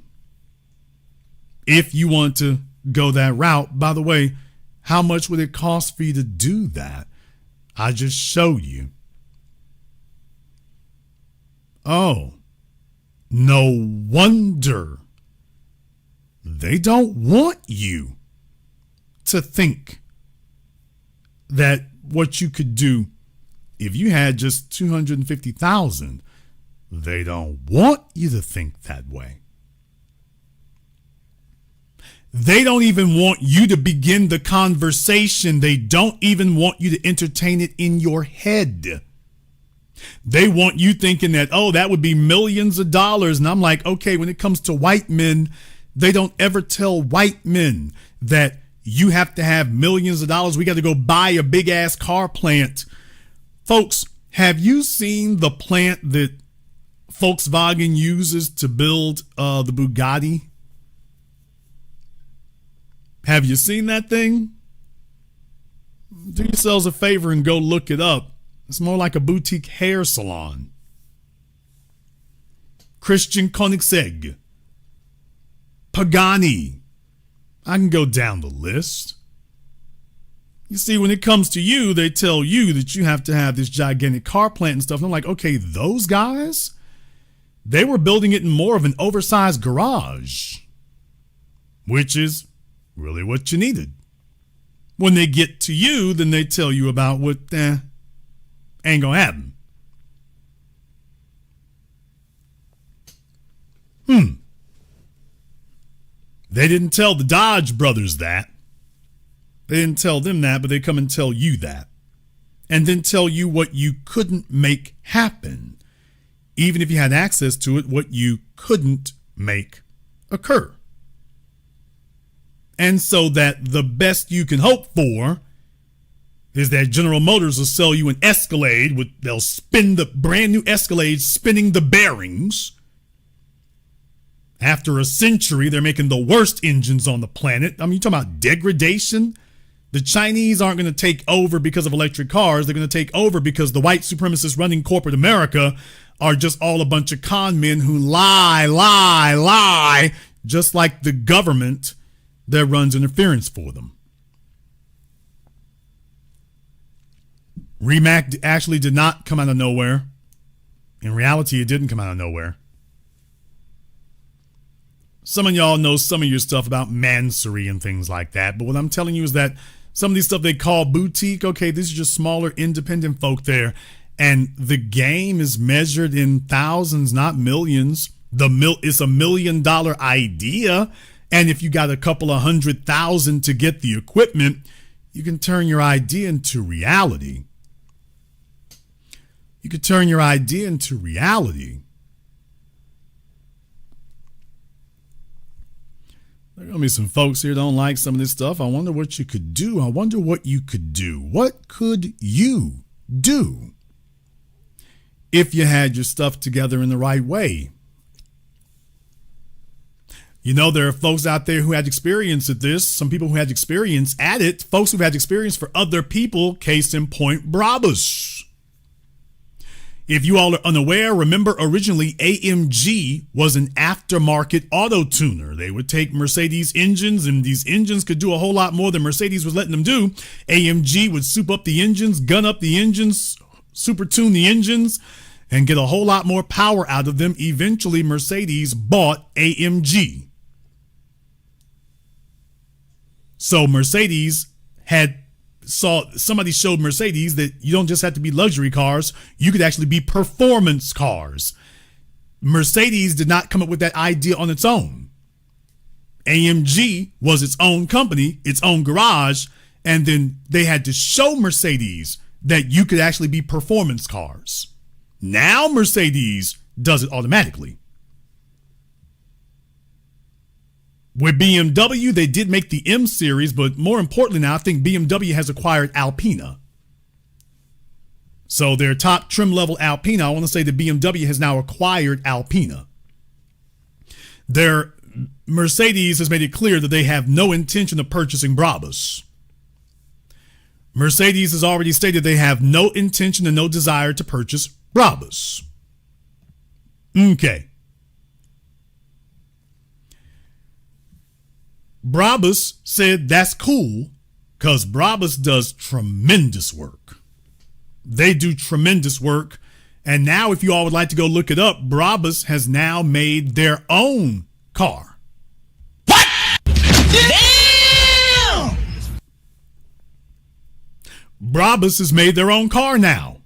A: If you want to go that route. By the way, how much would it cost for you to do that? I just showed you. Oh, no wonder they don't want you to think that what you could do if you had just $250,000. They don't want you to think that way. They don't even want you to begin the conversation. They don't even want you to entertain it in your head. They want you thinking that, oh, that would be millions of dollars. And I'm like, okay, when it comes to white men, they don't ever tell white men that you have to have millions of dollars. We got to go buy a big ass car plant. Folks, have you seen the plant that Volkswagen uses to build the Bugatti? Have you seen that thing? Do yourselves a favor and go look it up. It's more like a boutique hair salon. Christian Koenigsegg. Pagani. I can go down the list. You see, when it comes to you, they tell you that you have to have this gigantic car plant and stuff. And I'm like, okay, those guys, they were building it in more of an oversized garage, which is really what you needed. When they get to you, then they tell you about what ain't gonna happen. They didn't tell the Dodge brothers that. They didn't tell them that, but they come and tell you that. And then tell you what you couldn't make happen. Even if you had access to it, what you couldn't make occur. And so that the best you can hope for is that General Motors will sell you an Escalade. They'll spin the brand new Escalade, spinning the bearings. After a century, they're making the worst engines on the planet. I mean, you're talking about degradation. The Chinese aren't going to take over because of electric cars. They're going to take over because the white supremacists running corporate America are just all a bunch of con men who lie, just like the government that runs interference for them. Rimac actually did not come out of nowhere. In reality, it didn't come out of nowhere. Some of y'all know some of your stuff about Mansory and things like that, but what I'm telling you is that some of these stuff they call boutique, okay, these are just smaller independent folk there, and the game is measured in thousands, not millions. It's $1 million idea, and if you got a couple of 100,000 to get the equipment, you can turn your idea into reality. You could turn your idea into reality. There are going to be some folks here that don't like some of this stuff. I wonder what you could do. What could you do if you had your stuff together in the right way? You know, there are folks out there who had experience at this, some people who had experience at it, folks who've had experience for other people, case in point, Brabus. If you all are unaware, remember originally AMG was an aftermarket auto tuner. They would take Mercedes engines, and these engines could do a whole lot more than Mercedes was letting them do. AMG would soup up the engines, gun up the engines, super tune the engines, and get a whole lot more power out of them. Eventually, Mercedes bought AMG. So Mercedes somebody showed Mercedes that you don't just have to be luxury cars, you could actually be performance cars. Mercedes did not come up with that idea on its own. AMG was its own company, its own garage, and then they had to show Mercedes that you could actually be performance cars. Now Mercedes does it automatically. With BMW, they did make the M series, but more importantly now, I think BMW has acquired Alpina. So their top trim level Alpina, I want to say that BMW has now acquired Alpina. Their Mercedes has made it clear that they have no intention of purchasing Brabus. Mercedes has already stated they have no intention and no desire to purchase Brabus. Okay. Brabus said that's cool because Brabus does tremendous work. They do tremendous work. And now if you all would like to go look it up, Brabus has now made their own car. What? Damn! Brabus has made their own car now.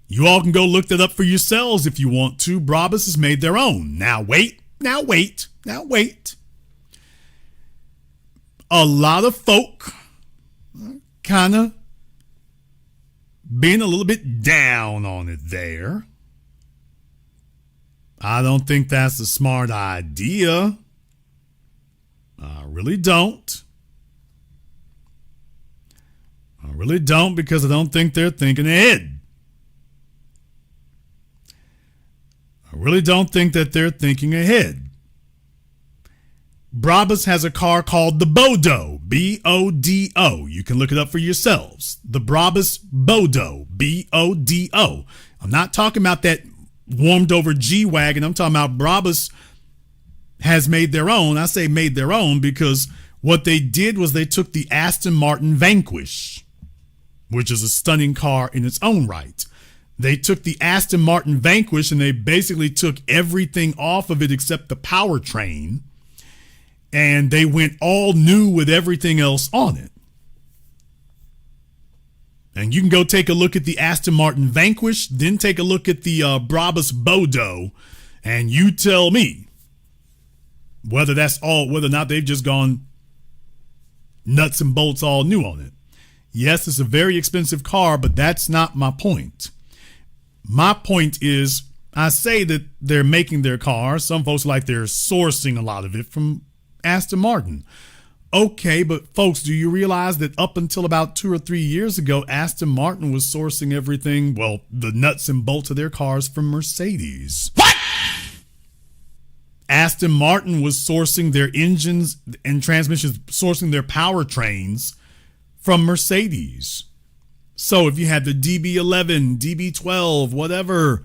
A: You all can go look that up for yourselves if you want to. Brabus has made their own. Now wait. A lot of folk kind of being a little bit down on it there. I don't think that's a smart idea. I really don't. Because I don't think they're thinking ahead. I really don't think that they're thinking ahead. Brabus has a car called the Bodo, B-O-D-O. You can look it up for yourselves. The Brabus Bodo, B-O-D-O. I'm not talking about that warmed over G-Wagon. I'm talking about Brabus has made their own. I say made their own because what they did was they took the Aston Martin Vanquish, which is a stunning car in its own right. They took the Aston Martin Vanquish and they basically took everything off of it except the powertrain. And they went all new with everything else on it. And you can go take a look at the Aston Martin Vanquish, then take a look at the Brabus Bodo, and you tell me whether or not they've just gone nuts and bolts all new on it. Yes, it's a very expensive car, but that's not my point. My point is, I say that they're making their car. Some folks like they're sourcing a lot of it from Aston Martin. Okay, but folks, do you realize that up until about 2 or 3 years ago, Aston Martin was sourcing everything, well, the nuts and bolts of their cars from Mercedes?
D: What?
A: Aston Martin was sourcing their engines and transmissions, sourcing their powertrains from Mercedes. So if you had the DB11, DB12, whatever,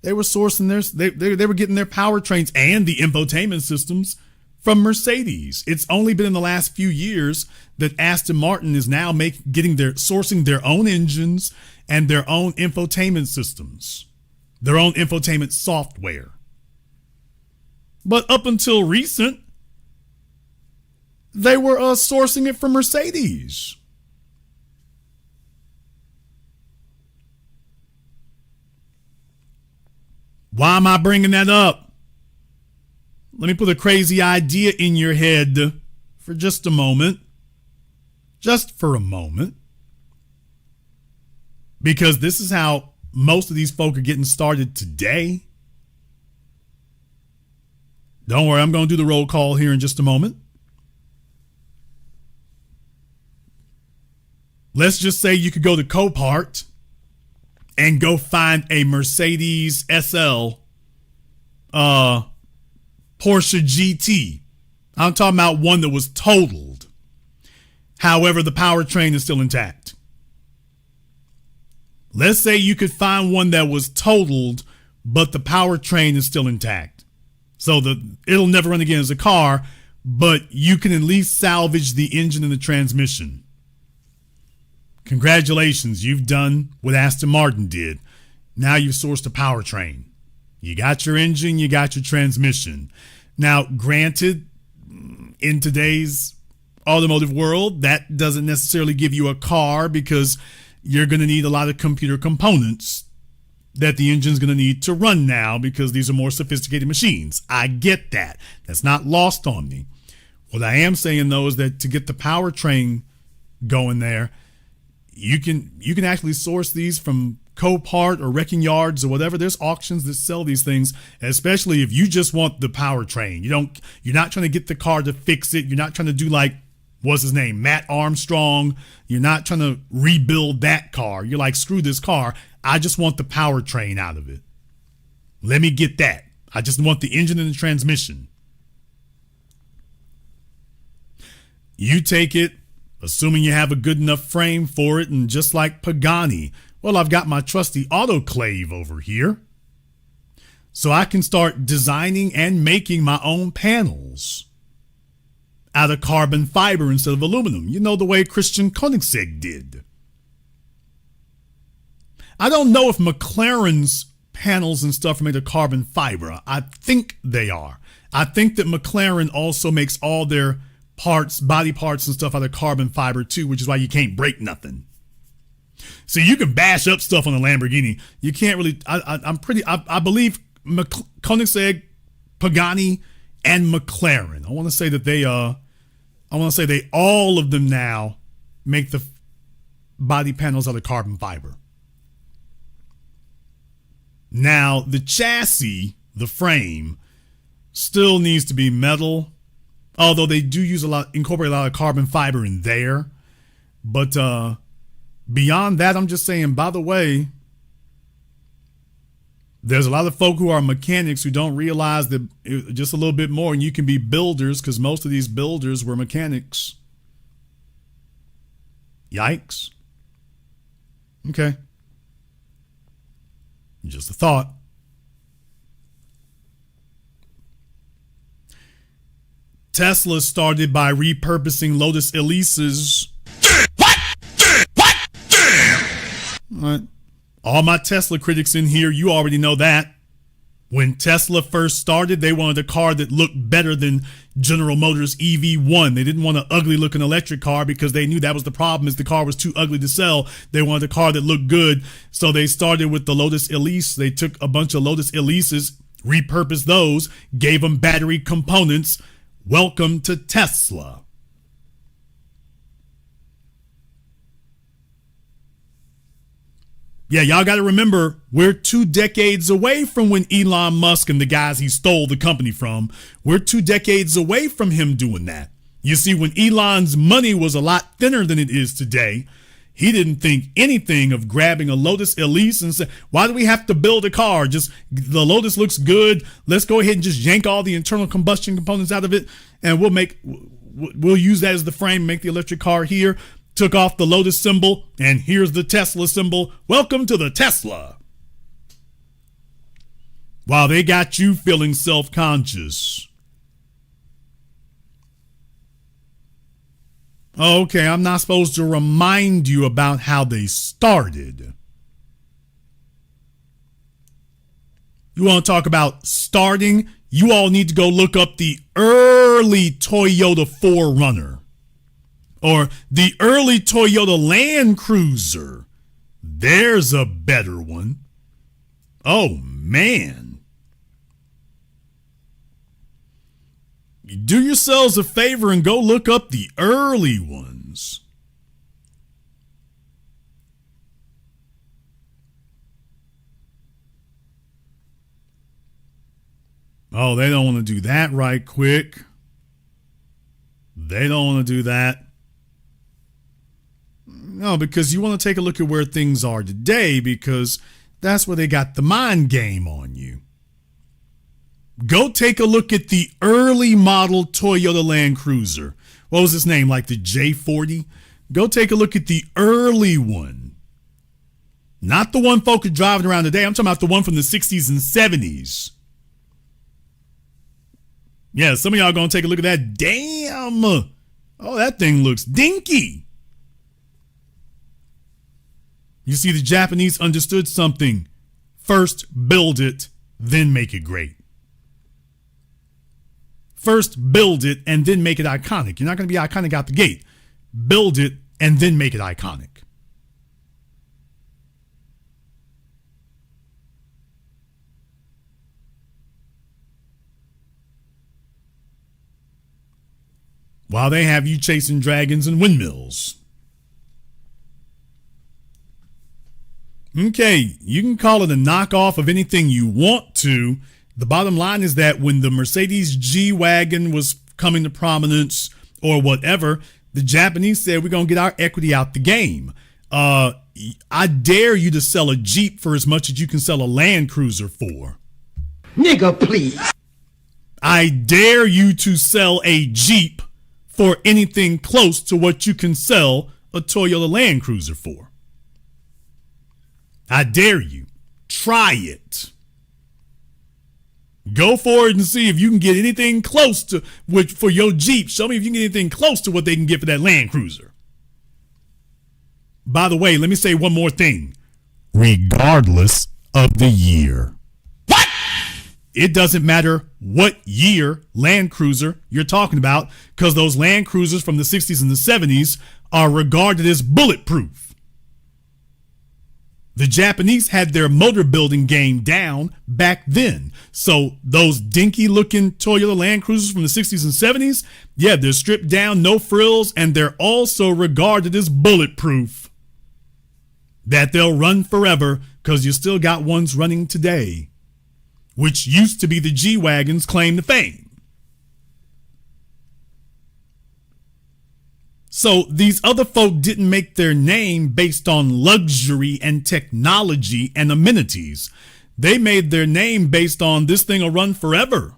A: they were sourcing they were getting their powertrains and the infotainment systems from Mercedes. It's only been in the last few years that Aston Martin is now sourcing their own engines and their own infotainment systems, their own infotainment software. But up until recent, they were sourcing it from Mercedes. Why am I bringing that up? Let me put a crazy idea in your head for just a moment. Just for a moment. Because this is how most of these folk are getting started today. Don't worry, I'm going to do the roll call here in just a moment. Let's just say you could go to Copart and go find a Mercedes SL Porsche GT. I'm talking about one that was totaled. However, the powertrain is still intact. Let's say you could find one that was totaled, but the powertrain is still intact. So it'll never run again as a car, but you can at least salvage the engine and the transmission. Congratulations, you've done what Aston Martin did. Now you've sourced a powertrain. You got your engine, you got your transmission. Now, granted, in today's automotive world, that doesn't necessarily give you a car because you're going to need a lot of computer components that the engine's going to need to run now because these are more sophisticated machines. I get that. That's not lost on me. What I am saying, though, is that to get the powertrain going there, you can actually source these from Copart or wrecking yards or whatever. There's auctions that sell these things, especially if you just want the powertrain. You're not trying to get the car to fix it. You're not trying to do like, what's his name, Matt Armstrong. You're not trying to rebuild that car. You're like, screw this car. I just want the powertrain out of it. Let me get that. I just want the engine and the transmission. You take it, assuming you have a good enough frame for it, and just like Pagani, well, I've got my trusty autoclave over here. So I can start designing and making my own panels out of carbon fiber instead of aluminum. You know, the way Christian Koenigsegg did. I don't know if McLaren's panels and stuff are made of carbon fiber. I think they are. I think that McLaren also makes all their parts, body parts and stuff out of carbon fiber too, which is why you can't break nothing. See, you can bash up stuff on a Lamborghini. You can't really. I believe Koenigsegg, Pagani, and McLaren. I want to say that they. I want to say they all of them now make the body panels out of carbon fiber. Now the chassis, the frame, still needs to be metal, although they do incorporate a lot of carbon fiber in there. But beyond that, I'm just saying, by the way, there's a lot of folk who are mechanics who don't realize that just a little bit more, and you can be builders because most of these builders were mechanics. Yikes. Okay. Just a thought. Tesla started by repurposing Lotus Elises. All my Tesla critics in here, you already know that. When Tesla first started, they wanted a car that looked better than General Motors EV1. They didn't want an ugly looking electric car because they knew that was the problem, is the car was too ugly to sell. They wanted a car that looked good. So they started with the Lotus Elise. They took a bunch of Lotus Elises, repurposed those, gave them battery components. Welcome to Tesla. Yeah, y'all got to remember, we're 2 decades away from when Elon Musk and the guys he stole the company from, we're 2 decades away from him doing that. You see, when Elon's money was a lot thinner than it is today, he didn't think anything of grabbing a Lotus Elise and say, why do we have to build a car? Just the Lotus looks good. Let's go ahead and just yank all the internal combustion components out of it, and we'll use that as the frame, make the electric car here. Took off the Lotus symbol, and here's the Tesla symbol. Welcome to the Tesla. While they got you feeling self-conscious. Okay, I'm not supposed to remind you about how they started. You want to talk about starting? You all need to go look up the early Toyota 4Runner or the early Toyota Land Cruiser. There's a better one. Oh, man. Do yourselves a favor and go look up the early ones. Oh, they don't want to do that right quick. They don't want to do that. No, because you want to take a look at where things are today, because that's where they got the mind game on you. Go take a look at the early model Toyota Land Cruiser. What was its name? Like the J40? Go take a look at the early one. Not the one folk are driving around today. I'm talking about the one from the 60s and 70s. Yeah, some of y'all going to take a look at that. Damn. Oh, that thing looks dinky. You see, the Japanese understood something. First, build it, then make it great. First, build it, and then make it iconic. You're not going to be iconic out the gate. Build it, and then make it iconic. While they have you chasing dragons and windmills. Okay, you can call it a knockoff of anything you want to. The bottom line is that when the Mercedes G-Wagon was coming to prominence or whatever, the Japanese said, we're going to get our equity out the game. I dare you to sell a Jeep for as much as you can sell a Land Cruiser for.
H: Nigga, please.
A: I dare you to sell a Jeep for anything close to what you can sell a Toyota Land Cruiser for. I dare you. Try it. Go for it and see if you can get anything close to, which for your Jeep, show me if you can get anything close to what they can get for that Land Cruiser. By the way, let me say one more thing. Regardless of the year. What? It doesn't matter what year Land Cruiser you're talking about, because those Land Cruisers from the 60s and the 70s are regarded as bulletproof. The Japanese had their motor building game down back then. So those dinky looking Toyota Land Cruisers from the 60s and 70s, yeah, they're stripped down, no frills, and they're also regarded as bulletproof. That they'll run forever because you still got ones running today, which used to be the G-Wagon's claim to fame. So these other folk didn't make their name based on luxury and technology and amenities. They made their name based on this thing will run forever.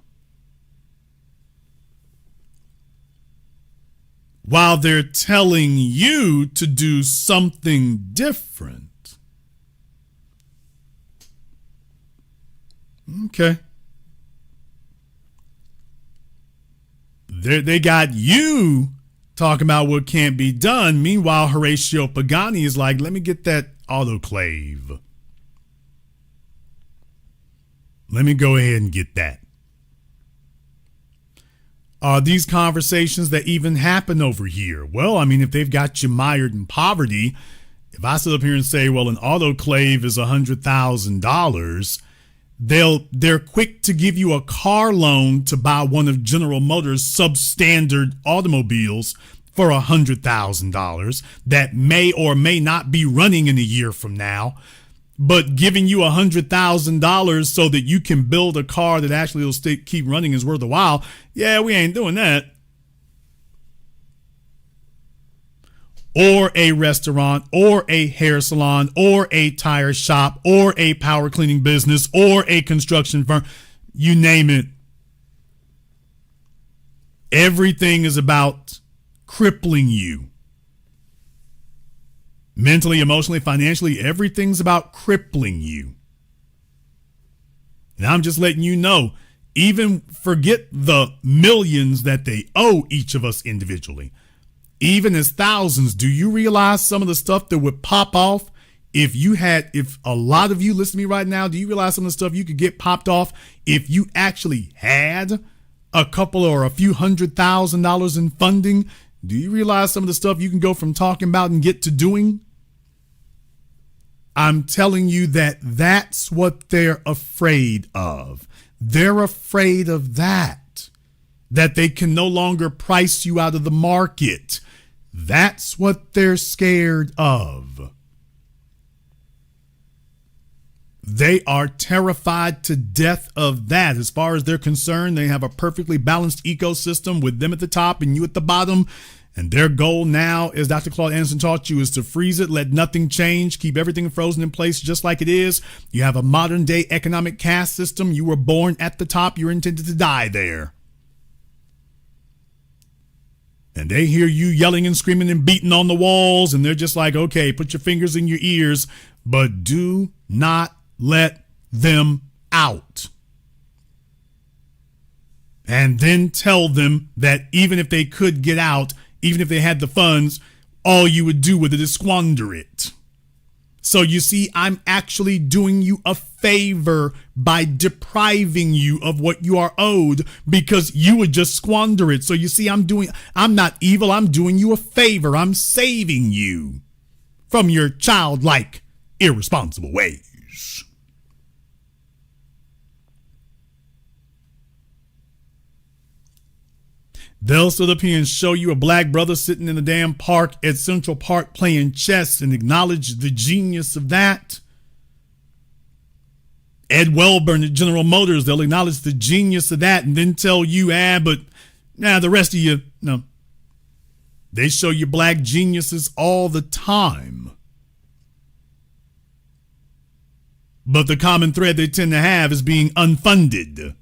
A: While they're telling you to do something different. Okay. They got you talking about what can't be done. Meanwhile, Horatio Pagani is like, let me get that autoclave. Let me go ahead and get that. Are these conversations that even happen over here? Well, I mean, if they've got you mired in poverty, if I sit up here and say, well, an autoclave is $100,000, they're quick to give you a car loan to buy one of General Motors' substandard automobiles for $100,000 that may or may not be running in a year from now, but giving you $100,000 so that you can build a car that actually will keep running is worth a while. Yeah, we ain't doing that. or a restaurant or a hair salon or a tire shop or a power cleaning business or a construction firm, you name it. Everything is about crippling you. Mentally, emotionally, financially, everything's about crippling you. And I'm just letting you know, even forget the millions that they owe each of us individually. Even as thousands, do you realize some of the stuff that would pop off if a lot of you listen to me right now, do you realize some of the stuff you could get popped off if you actually had a couple or a few $100,000 in funding? Do you realize some of the stuff you can go from talking about and get to doing? I'm telling you that's what they're afraid of. They're afraid of that they can no longer price you out of the market. That's what they're scared of. They are terrified to death of that. As far as they're concerned, they have a perfectly balanced ecosystem with them at the top and you at the bottom. And their goal now, as Dr. Claude Anderson taught you, is to freeze it, let nothing change, keep everything frozen in place just like it is. You have a modern day economic caste system. You were born at the top. You're intended to die there. And they hear you yelling and screaming and beating on the walls. And they're just like, okay, put your fingers in your ears, but do not let them out. And then tell them that even if they could get out, even if they had the funds, all you would do with it is squander it. So you see, I'm actually doing you a favor by depriving you of what you are owed because you would just squander it. So you see, I'm not evil. I'm doing you a favor. I'm saving you from your childlike, irresponsible ways. They'll sit up here and show you a black brother sitting in the damn park at Central Park playing chess and acknowledge the genius of that. Ed Welburn at General Motors, they'll acknowledge the genius of that and then tell you, but the rest of you, no. They show you black geniuses all the time. But the common thread they tend to have is being unfunded.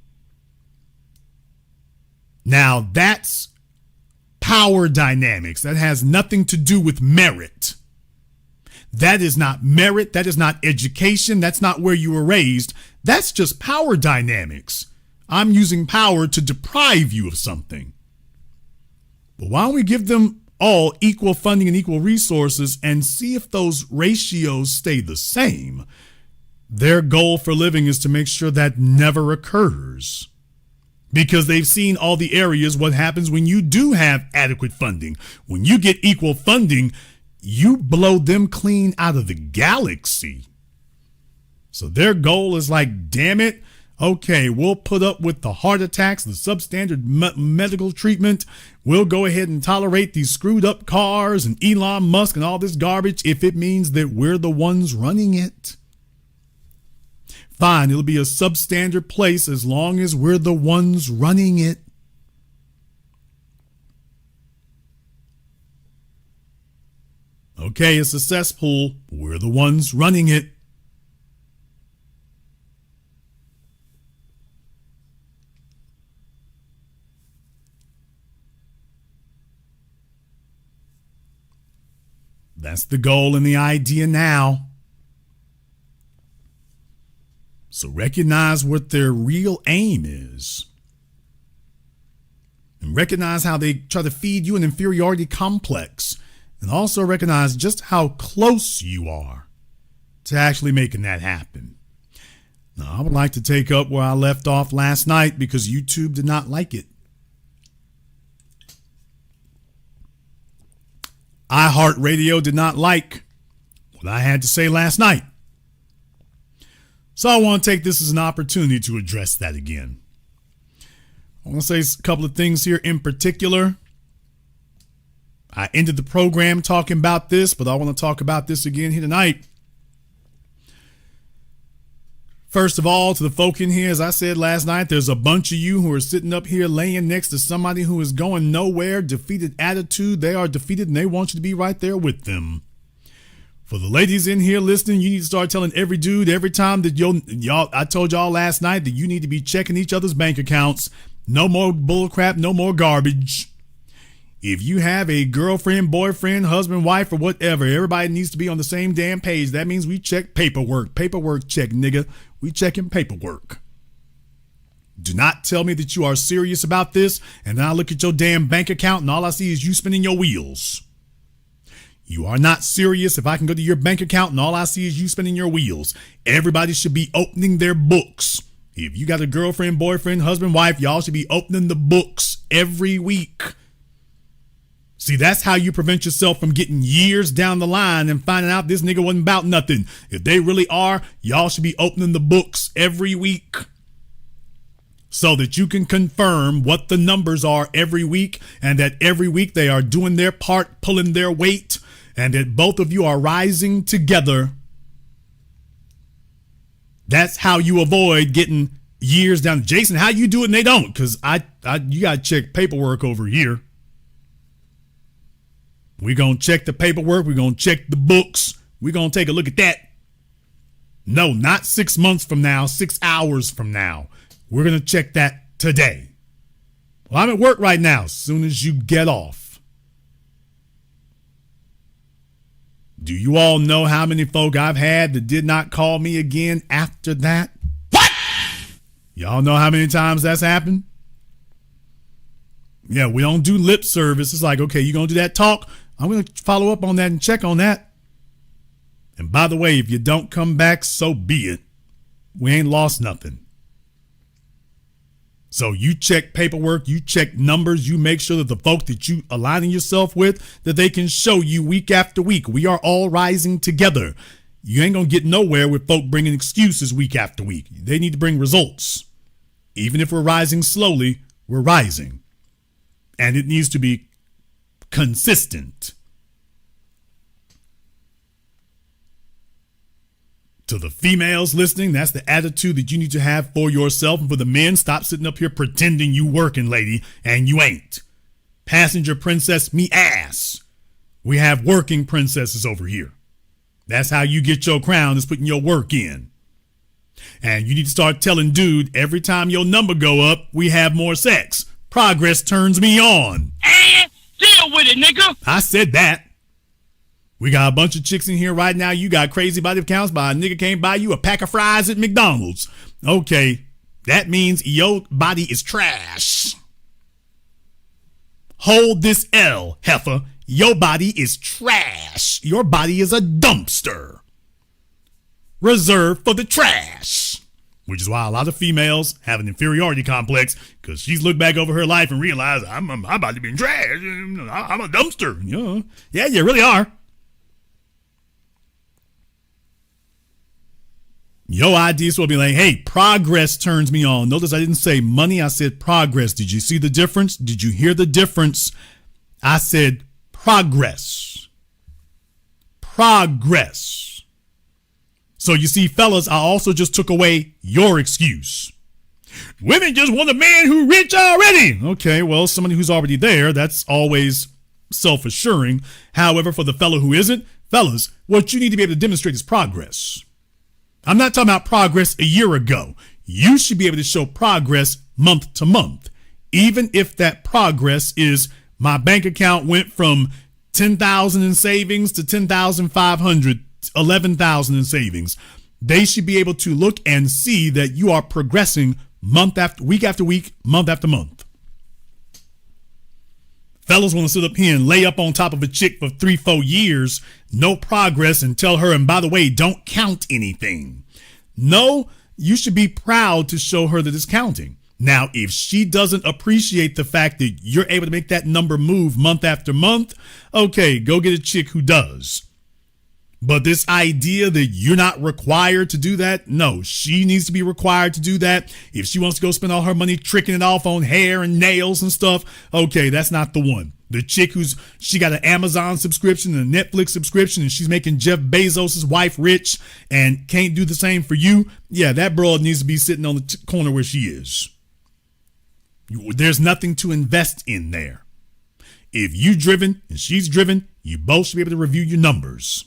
A: Now, that's power dynamics. That has nothing to do with merit. That is not merit. That is not education. That's not where you were raised. That's just power dynamics. I'm using power to deprive you of something. But why don't we give them all equal funding and equal resources and see if those ratios stay the same? Their goal for living is to make sure that never occurs. Because they've seen all the areas, what happens when you do have adequate funding. When you get equal funding, you blow them clean out of the galaxy. So their goal is like, damn it, okay, we'll put up with the heart attacks, the substandard medical treatment. We'll go ahead and tolerate these screwed up cars and Elon Musk and all this garbage if it means that we're the ones running it. Fine, it'll be a substandard place as long as we're the ones running it. Okay, it's a cesspool. We're the ones running it. That's the goal and the idea now. So recognize what their real aim is. And recognize how they try to feed you an inferiority complex. And also recognize just how close you are to actually making that happen. Now, I would like to take up where I left off last night because YouTube did not like it. iHeartRadio did not like what I had to say last night. So I want to take this as an opportunity to address that again. I want to say a couple of things here in particular. I ended the program talking about this, but I want to talk about this again here tonight. First of all, to the folk in here, as I said last night, there's a bunch of you who are sitting up here laying next to somebody who is going nowhere, defeated attitude. They are defeated and they want you to be right there with them. For the ladies in here listening, you need to start telling every dude every time that y'all, I told y'all last night that you need to be checking each other's bank accounts. No more bullcrap, no more garbage. If you have a girlfriend, boyfriend, husband, wife, or whatever, everybody needs to be on the same damn page. That means we check paperwork. Paperwork check, nigga. We checking paperwork. Do not tell me that you are serious about this, and then I look at your damn bank account and all I see is you spinning your wheels. You are not serious if I can go to your bank account and all I see is you spinning your wheels. Everybody should be opening their books. If you got a girlfriend, boyfriend, husband, wife, y'all should be opening the books every week. See, that's how you prevent yourself from getting years down the line and finding out this nigga wasn't about nothing. If they really are, y'all should be opening the books every week so that you can confirm what the numbers are every week and that every week they are doing their part, pulling their weight, and that both of you are rising together. That's how you avoid getting years down. Jason, how you do it and they don't? Because you got to check paperwork over here. We're going to check the paperwork. We're going to check the books. We're going to take a look at that. No, not 6 months from now, 6 hours from now. We're going to check that today. Well, I'm at work right now. As soon as you get off. Do you all know how many folk I've had that did not call me again after that? What? Y'all know how many times that's happened? Yeah, we don't do lip service. It's like, okay, you're going to do that talk? I'm going to follow up on that and check on that. And by the way, if you don't come back, so be it. We ain't lost nothing. So you check paperwork, you check numbers, you make sure that the folk that you aligning yourself with, that they can show you week after week. We are all rising together. You ain't going to get nowhere with folk bringing excuses week after week. They need to bring results. Even if we're rising slowly, we're rising. And it needs to be consistent. To the females listening, that's the attitude that you need to have for yourself. And for the men, stop sitting up here pretending you working, lady, and you ain't. Passenger princess me ass. We have working princesses over here. That's how you get your crown, is putting your work in. And you need to start telling dude, every time your number go up, we have more sex. Progress turns me on.
D: And deal with it, nigga.
A: I said that. We got a bunch of chicks in here right now. You got crazy body counts, but a nigga can't buy you a pack of fries at McDonald's. Okay, that means your body is trash. Hold this L, heifer. Your body is trash. Your body is a dumpster. Reserved for the trash. Which is why a lot of females have an inferiority complex, because she's looked back over her life and realized, I'm about to be trash. I'm a dumpster. Yeah, you really are. Your idea is supposed to be like, hey, progress turns me on. Notice I didn't say money. I said progress. Did you see the difference? Did you hear the difference? I said progress. Progress. So you see, fellas, I also just took away your excuse. Women just want a man who's rich already. Okay, well, somebody who's already there, that's always self-assuring. However, for the fellow who isn't, fellas, what you need to be able to demonstrate is progress. I'm not talking about progress a year ago. You should be able to show progress month to month. Even if that progress is my bank account went from 10,000 in savings to 10,500, 11,000 in savings. They should be able to look and see that you are progressing month after week, month after month. Fellas want to sit up here and lay up on top of a chick for 3-4 years, no progress, and tell her, and by the way, don't count anything. No, you should be proud to show her that it's counting. Now, if she doesn't appreciate the fact that you're able to make that number move month after month, okay, go get a chick who does. But this idea that you're not required to do that, no, she needs to be required to do that. If she wants to go spend all her money tricking it off on hair and nails and stuff, okay, that's not the one. The chick she got an Amazon subscription and a Netflix subscription, and she's making Jeff Bezos' wife rich and can't do the same for you. Yeah, that broad needs to be sitting on the corner where she is. There's nothing to invest in there. If you driven and she's driven, you both should be able to review your numbers.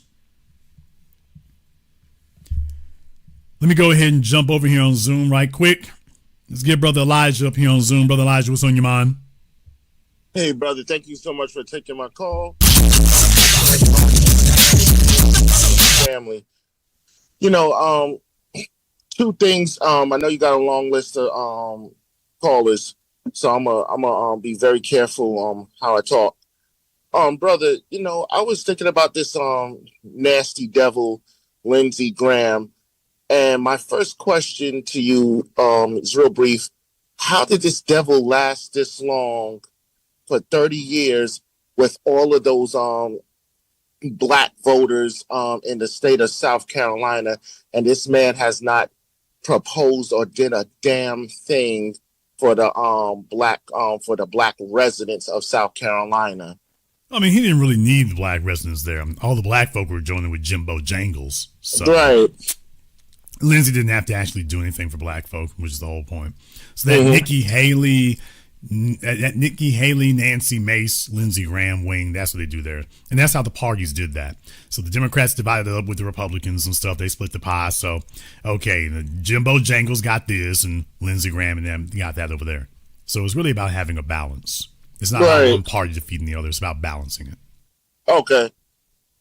A: Let me go ahead and jump over here on Zoom right quick. Let's get Brother Elijah up here on Zoom. Brother Elijah, what's on your mind?
I: Hey, brother, thank you so much for taking my call. Family. Two things. I know you got a long list of callers, so I'm gonna be very careful how I talk. Brother, I was thinking about this nasty devil, Lindsey Graham, and my first question to you is real brief. How did this devil last this long for 30 years with all of those black voters in the state of South Carolina, and this man has not proposed or did a damn thing for the black residents of South Carolina?
A: I mean, he didn't really need the black residents there. All the black folk were joining with Jimbo Jangles. So
I: right.
A: Lindsey didn't have to actually do anything for black folk, which is the whole point. So that Nikki Haley, Nancy Mace, Lindsey Graham wing, that's what they do there. And that's how the parties did that. So the Democrats divided up with the Republicans and stuff. They split the pie. So, okay, the Jimbo Jangles got this and Lindsey Graham and them got that over there. So it's really about having a balance. It's not about one party defeating the other. It's about balancing it.
I: Okay.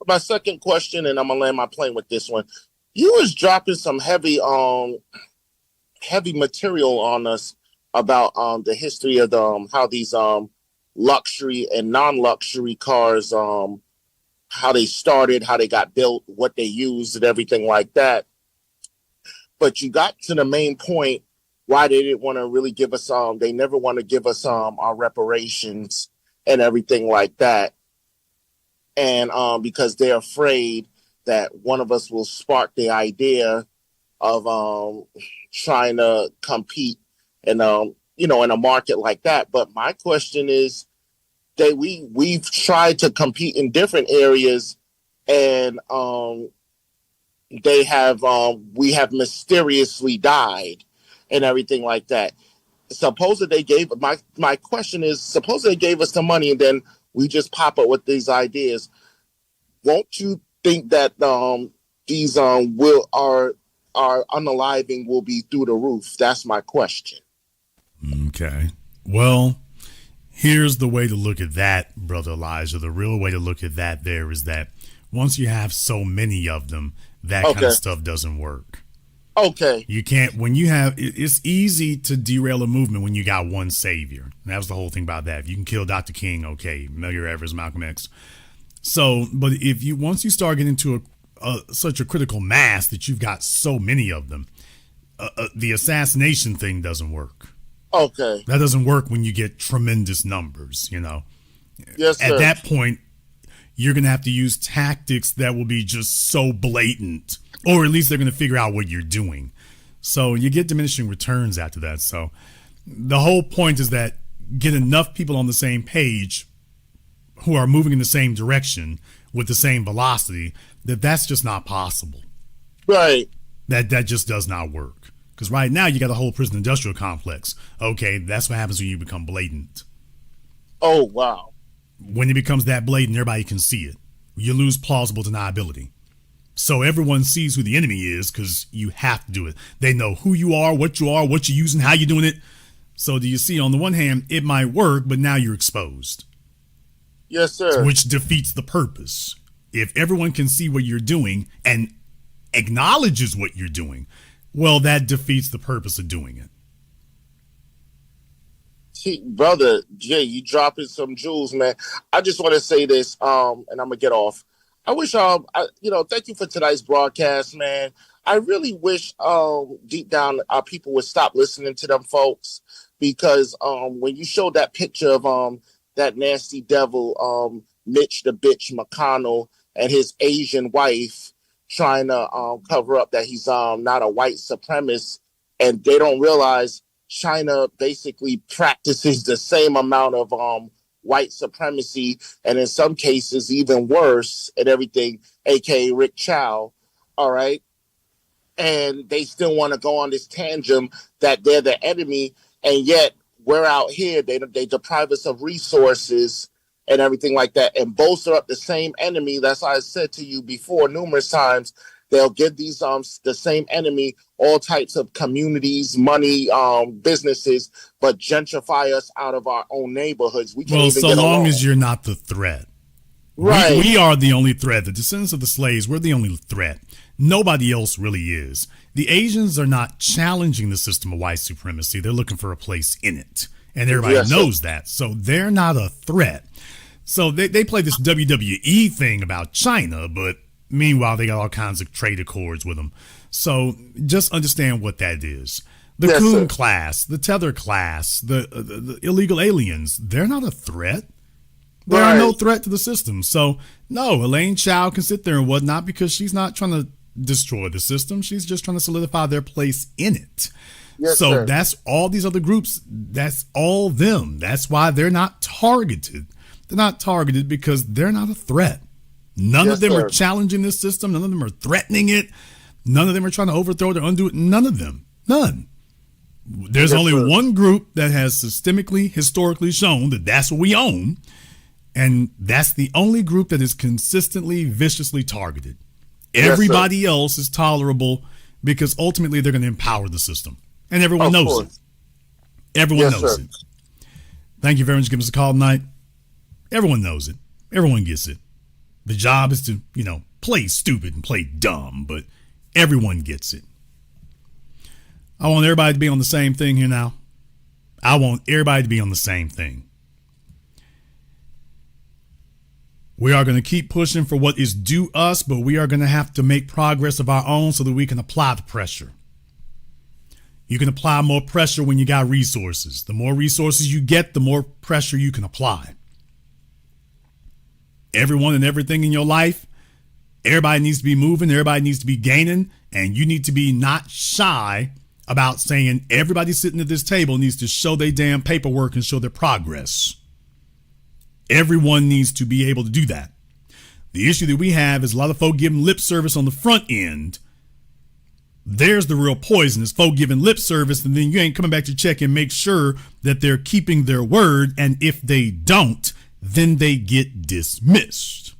I: My second question, and I'm going to land my plane with this one. You was dropping some heavy material on us about the history of how these luxury and non-luxury cars, how they started, how they got built, what they used, and everything like that. But you got to the main point why they didn't want to really give us they never want to give us our reparations and everything like that, and because they're afraid that one of us will spark the idea of trying to compete in in a market like that. But my question is that we've tried to compete in different areas, and we have mysteriously died and everything like that. Suppose that they gave my question is, suppose they gave us the money and then we just pop up with these ideas. Won't you think that these our unaliving will be through the roof? That's my question.
A: Okay. Well, here's the way to look at that, Brother Elijah. The real way to look at that there is that once you have so many of them, that kind of stuff doesn't work.
I: Okay.
A: You can't, it's easy to derail a movement when you got one savior. And that was the whole thing about that. If you can kill Dr. King, okay, Medgar Evers, Malcolm X. So, but once you start getting into such a critical mass that you've got so many of them, the assassination thing doesn't work.
I: Okay.
A: That doesn't work when you get tremendous numbers,
I: Yes, sir.
A: At that point, you're going to have to use tactics that will be just so blatant, or at least they're going to figure out what you're doing. So you get diminishing returns after that. So the whole point is that get enough people on the same page who are moving in the same direction with the same velocity that's just not possible.
I: Right.
A: That just does not work. Because right now you got a whole prison industrial complex. Okay, that's what happens when you become blatant.
I: Oh, wow.
A: When it becomes that blatant, everybody can see it. You lose plausible deniability. So everyone sees who the enemy is because you have to do it. They know who you are, what you're using, how you're doing it. So do you see, on the one hand, it might work, but now you're exposed.
I: Yes, sir.
A: Which defeats the purpose. If everyone can see what you're doing and acknowledges what you're doing, well, that defeats the purpose of doing it.
I: See, brother Jay, you dropping some jewels, man. I just want to say this, and I'm gonna get off. I wish, thank you for tonight's broadcast, man. I really wish, deep down, our people would stop listening to them folks, because when you showed that picture of that nasty devil, Mitch the bitch McConnell, and his Asian wife trying to cover up that he's not a white supremacist, and they don't realize China basically practices the same amount of white supremacy, and in some cases even worse and everything, aka Rick Chow. All right. And they still want to go on this tangent that they're the enemy, and yet we're out here. They deprive us of resources and everything like that, and bolster up the same enemy. That's why I said to you before numerous times, they'll give these the same enemy all types of communities, money, businesses, but gentrify us out of our own neighborhoods. We can't even
A: so
I: get
A: long
I: along.
A: as you're not the threat.
I: Right.
A: We are the only threat. The descendants of the slaves, we're the only threat. Nobody else really is. The Asians are not challenging the system of white supremacy. They're looking for a place in it. And everybody knows that. So they're not a threat. So they play this WWE thing about China, but meanwhile, they got all kinds of trade accords with them. So just understand what that is. The coon class, the tether class, the illegal aliens, they're not a threat. They are no threat to the system. So, no, Elaine Chao can sit there and whatnot because she's not trying to destroy the system. She's just trying to solidify their place in it. So that's all these other groups. That's all them. That's why they're not targeted. They're not targeted because they're not a threat. None of them are challenging this system. None of them are threatening it. None of them are trying to overthrow it or undo it. None of them. None. There's only one group that has systemically, historically shown that that's what we own. And that's the only group that is consistently, viciously targeted. Everybody else is tolerable because ultimately they're going to empower the system. And everyone knows it. Everyone knows it. Thank you very much for giving us a call tonight. Everyone knows it. Everyone gets it. The job is to, play stupid and play dumb, but everyone gets it. I want everybody to be on the same thing here now. I want everybody to be on the same thing. We are going to keep pushing for what is due us, but we are going to have to make progress of our own so that we can apply the pressure. You can apply more pressure when you got resources. The more resources you get, the more pressure you can apply. Everyone and everything in your life, everybody needs to be moving, everybody needs to be gaining, and you need to be not shy about saying everybody sitting at this table needs to show their damn paperwork and show their progress. Everyone needs to be able to do that. The issue that we have is a lot of folk giving lip service on the front end. There's the real poison, is folk giving lip service, and then you ain't coming back to check and make sure that they're keeping their word. And if they don't, then they get dismissed.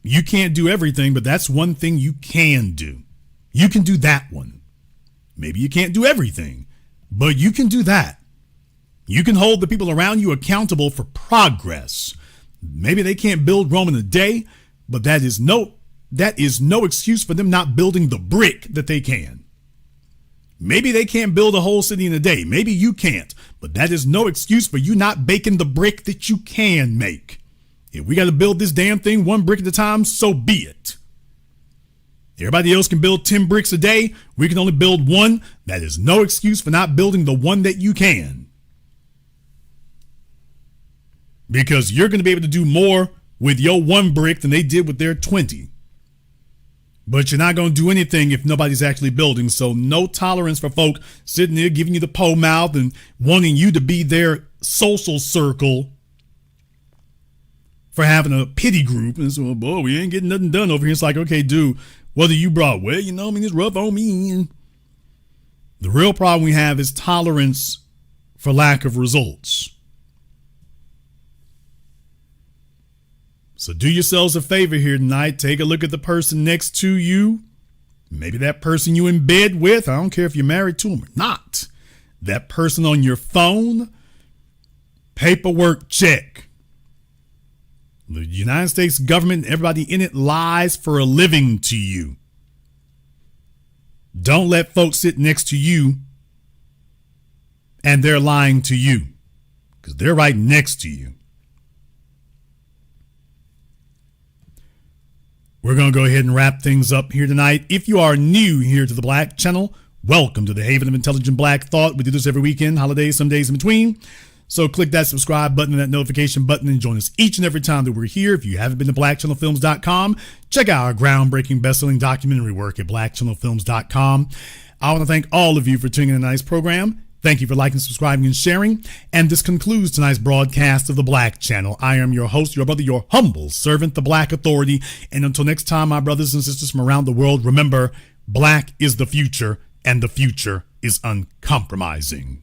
A: You can't do everything, but that's one thing you can do. You can do that one. Maybe you can't do everything, but you can do that. You can hold the people around you accountable for progress. Maybe they can't build Rome in a day, but that is no excuse for them not building the brick that they can. Maybe they can't build a whole city in a day. Maybe you can't, but that is no excuse for you not baking the brick that you can make. If we got to build this damn thing one brick at a time, so be it. Everybody else can build 10 bricks a day. We can only build one. That is no excuse for not building the one that you can. Because you're going to be able to do more with your one brick than they did with their 20. But you're not going to do anything if nobody's actually building. So no tolerance for folk sitting there giving you the po mouth and wanting you to be their social circle for having a pity group. And so, boy, we ain't getting nothing done over here. It's like, okay, dude, what do you brought? Well, it's rough on me. The real problem we have is tolerance for lack of results. So do yourselves a favor here tonight. Take a look at the person next to you. Maybe that person you in bed with. I don't care if you're married to them or not. That person on your phone. Paperwork check. The United States government and everybody in it lies for a living to you. Don't let folks sit next to you and they're lying to you, because they're right next to you. We're going to go ahead and wrap things up here tonight. If you are new here to the Black Channel, welcome to the Haven of Intelligent Black Thought. We do this every weekend, holidays, some days in between. So click that subscribe button and that notification button and join us each and every time that we're here. If you haven't been to blackchannelfilms.com, check out our groundbreaking best-selling documentary work at blackchannelfilms.com. I want to thank all of you for tuning in a nice program. Thank you for liking, subscribing, and sharing. And this concludes tonight's broadcast of the Black Channel. I am your host, your brother, your humble servant, the Black Authority. And until next time, my brothers and sisters from around the world, remember, black is the future, and the future is uncompromising.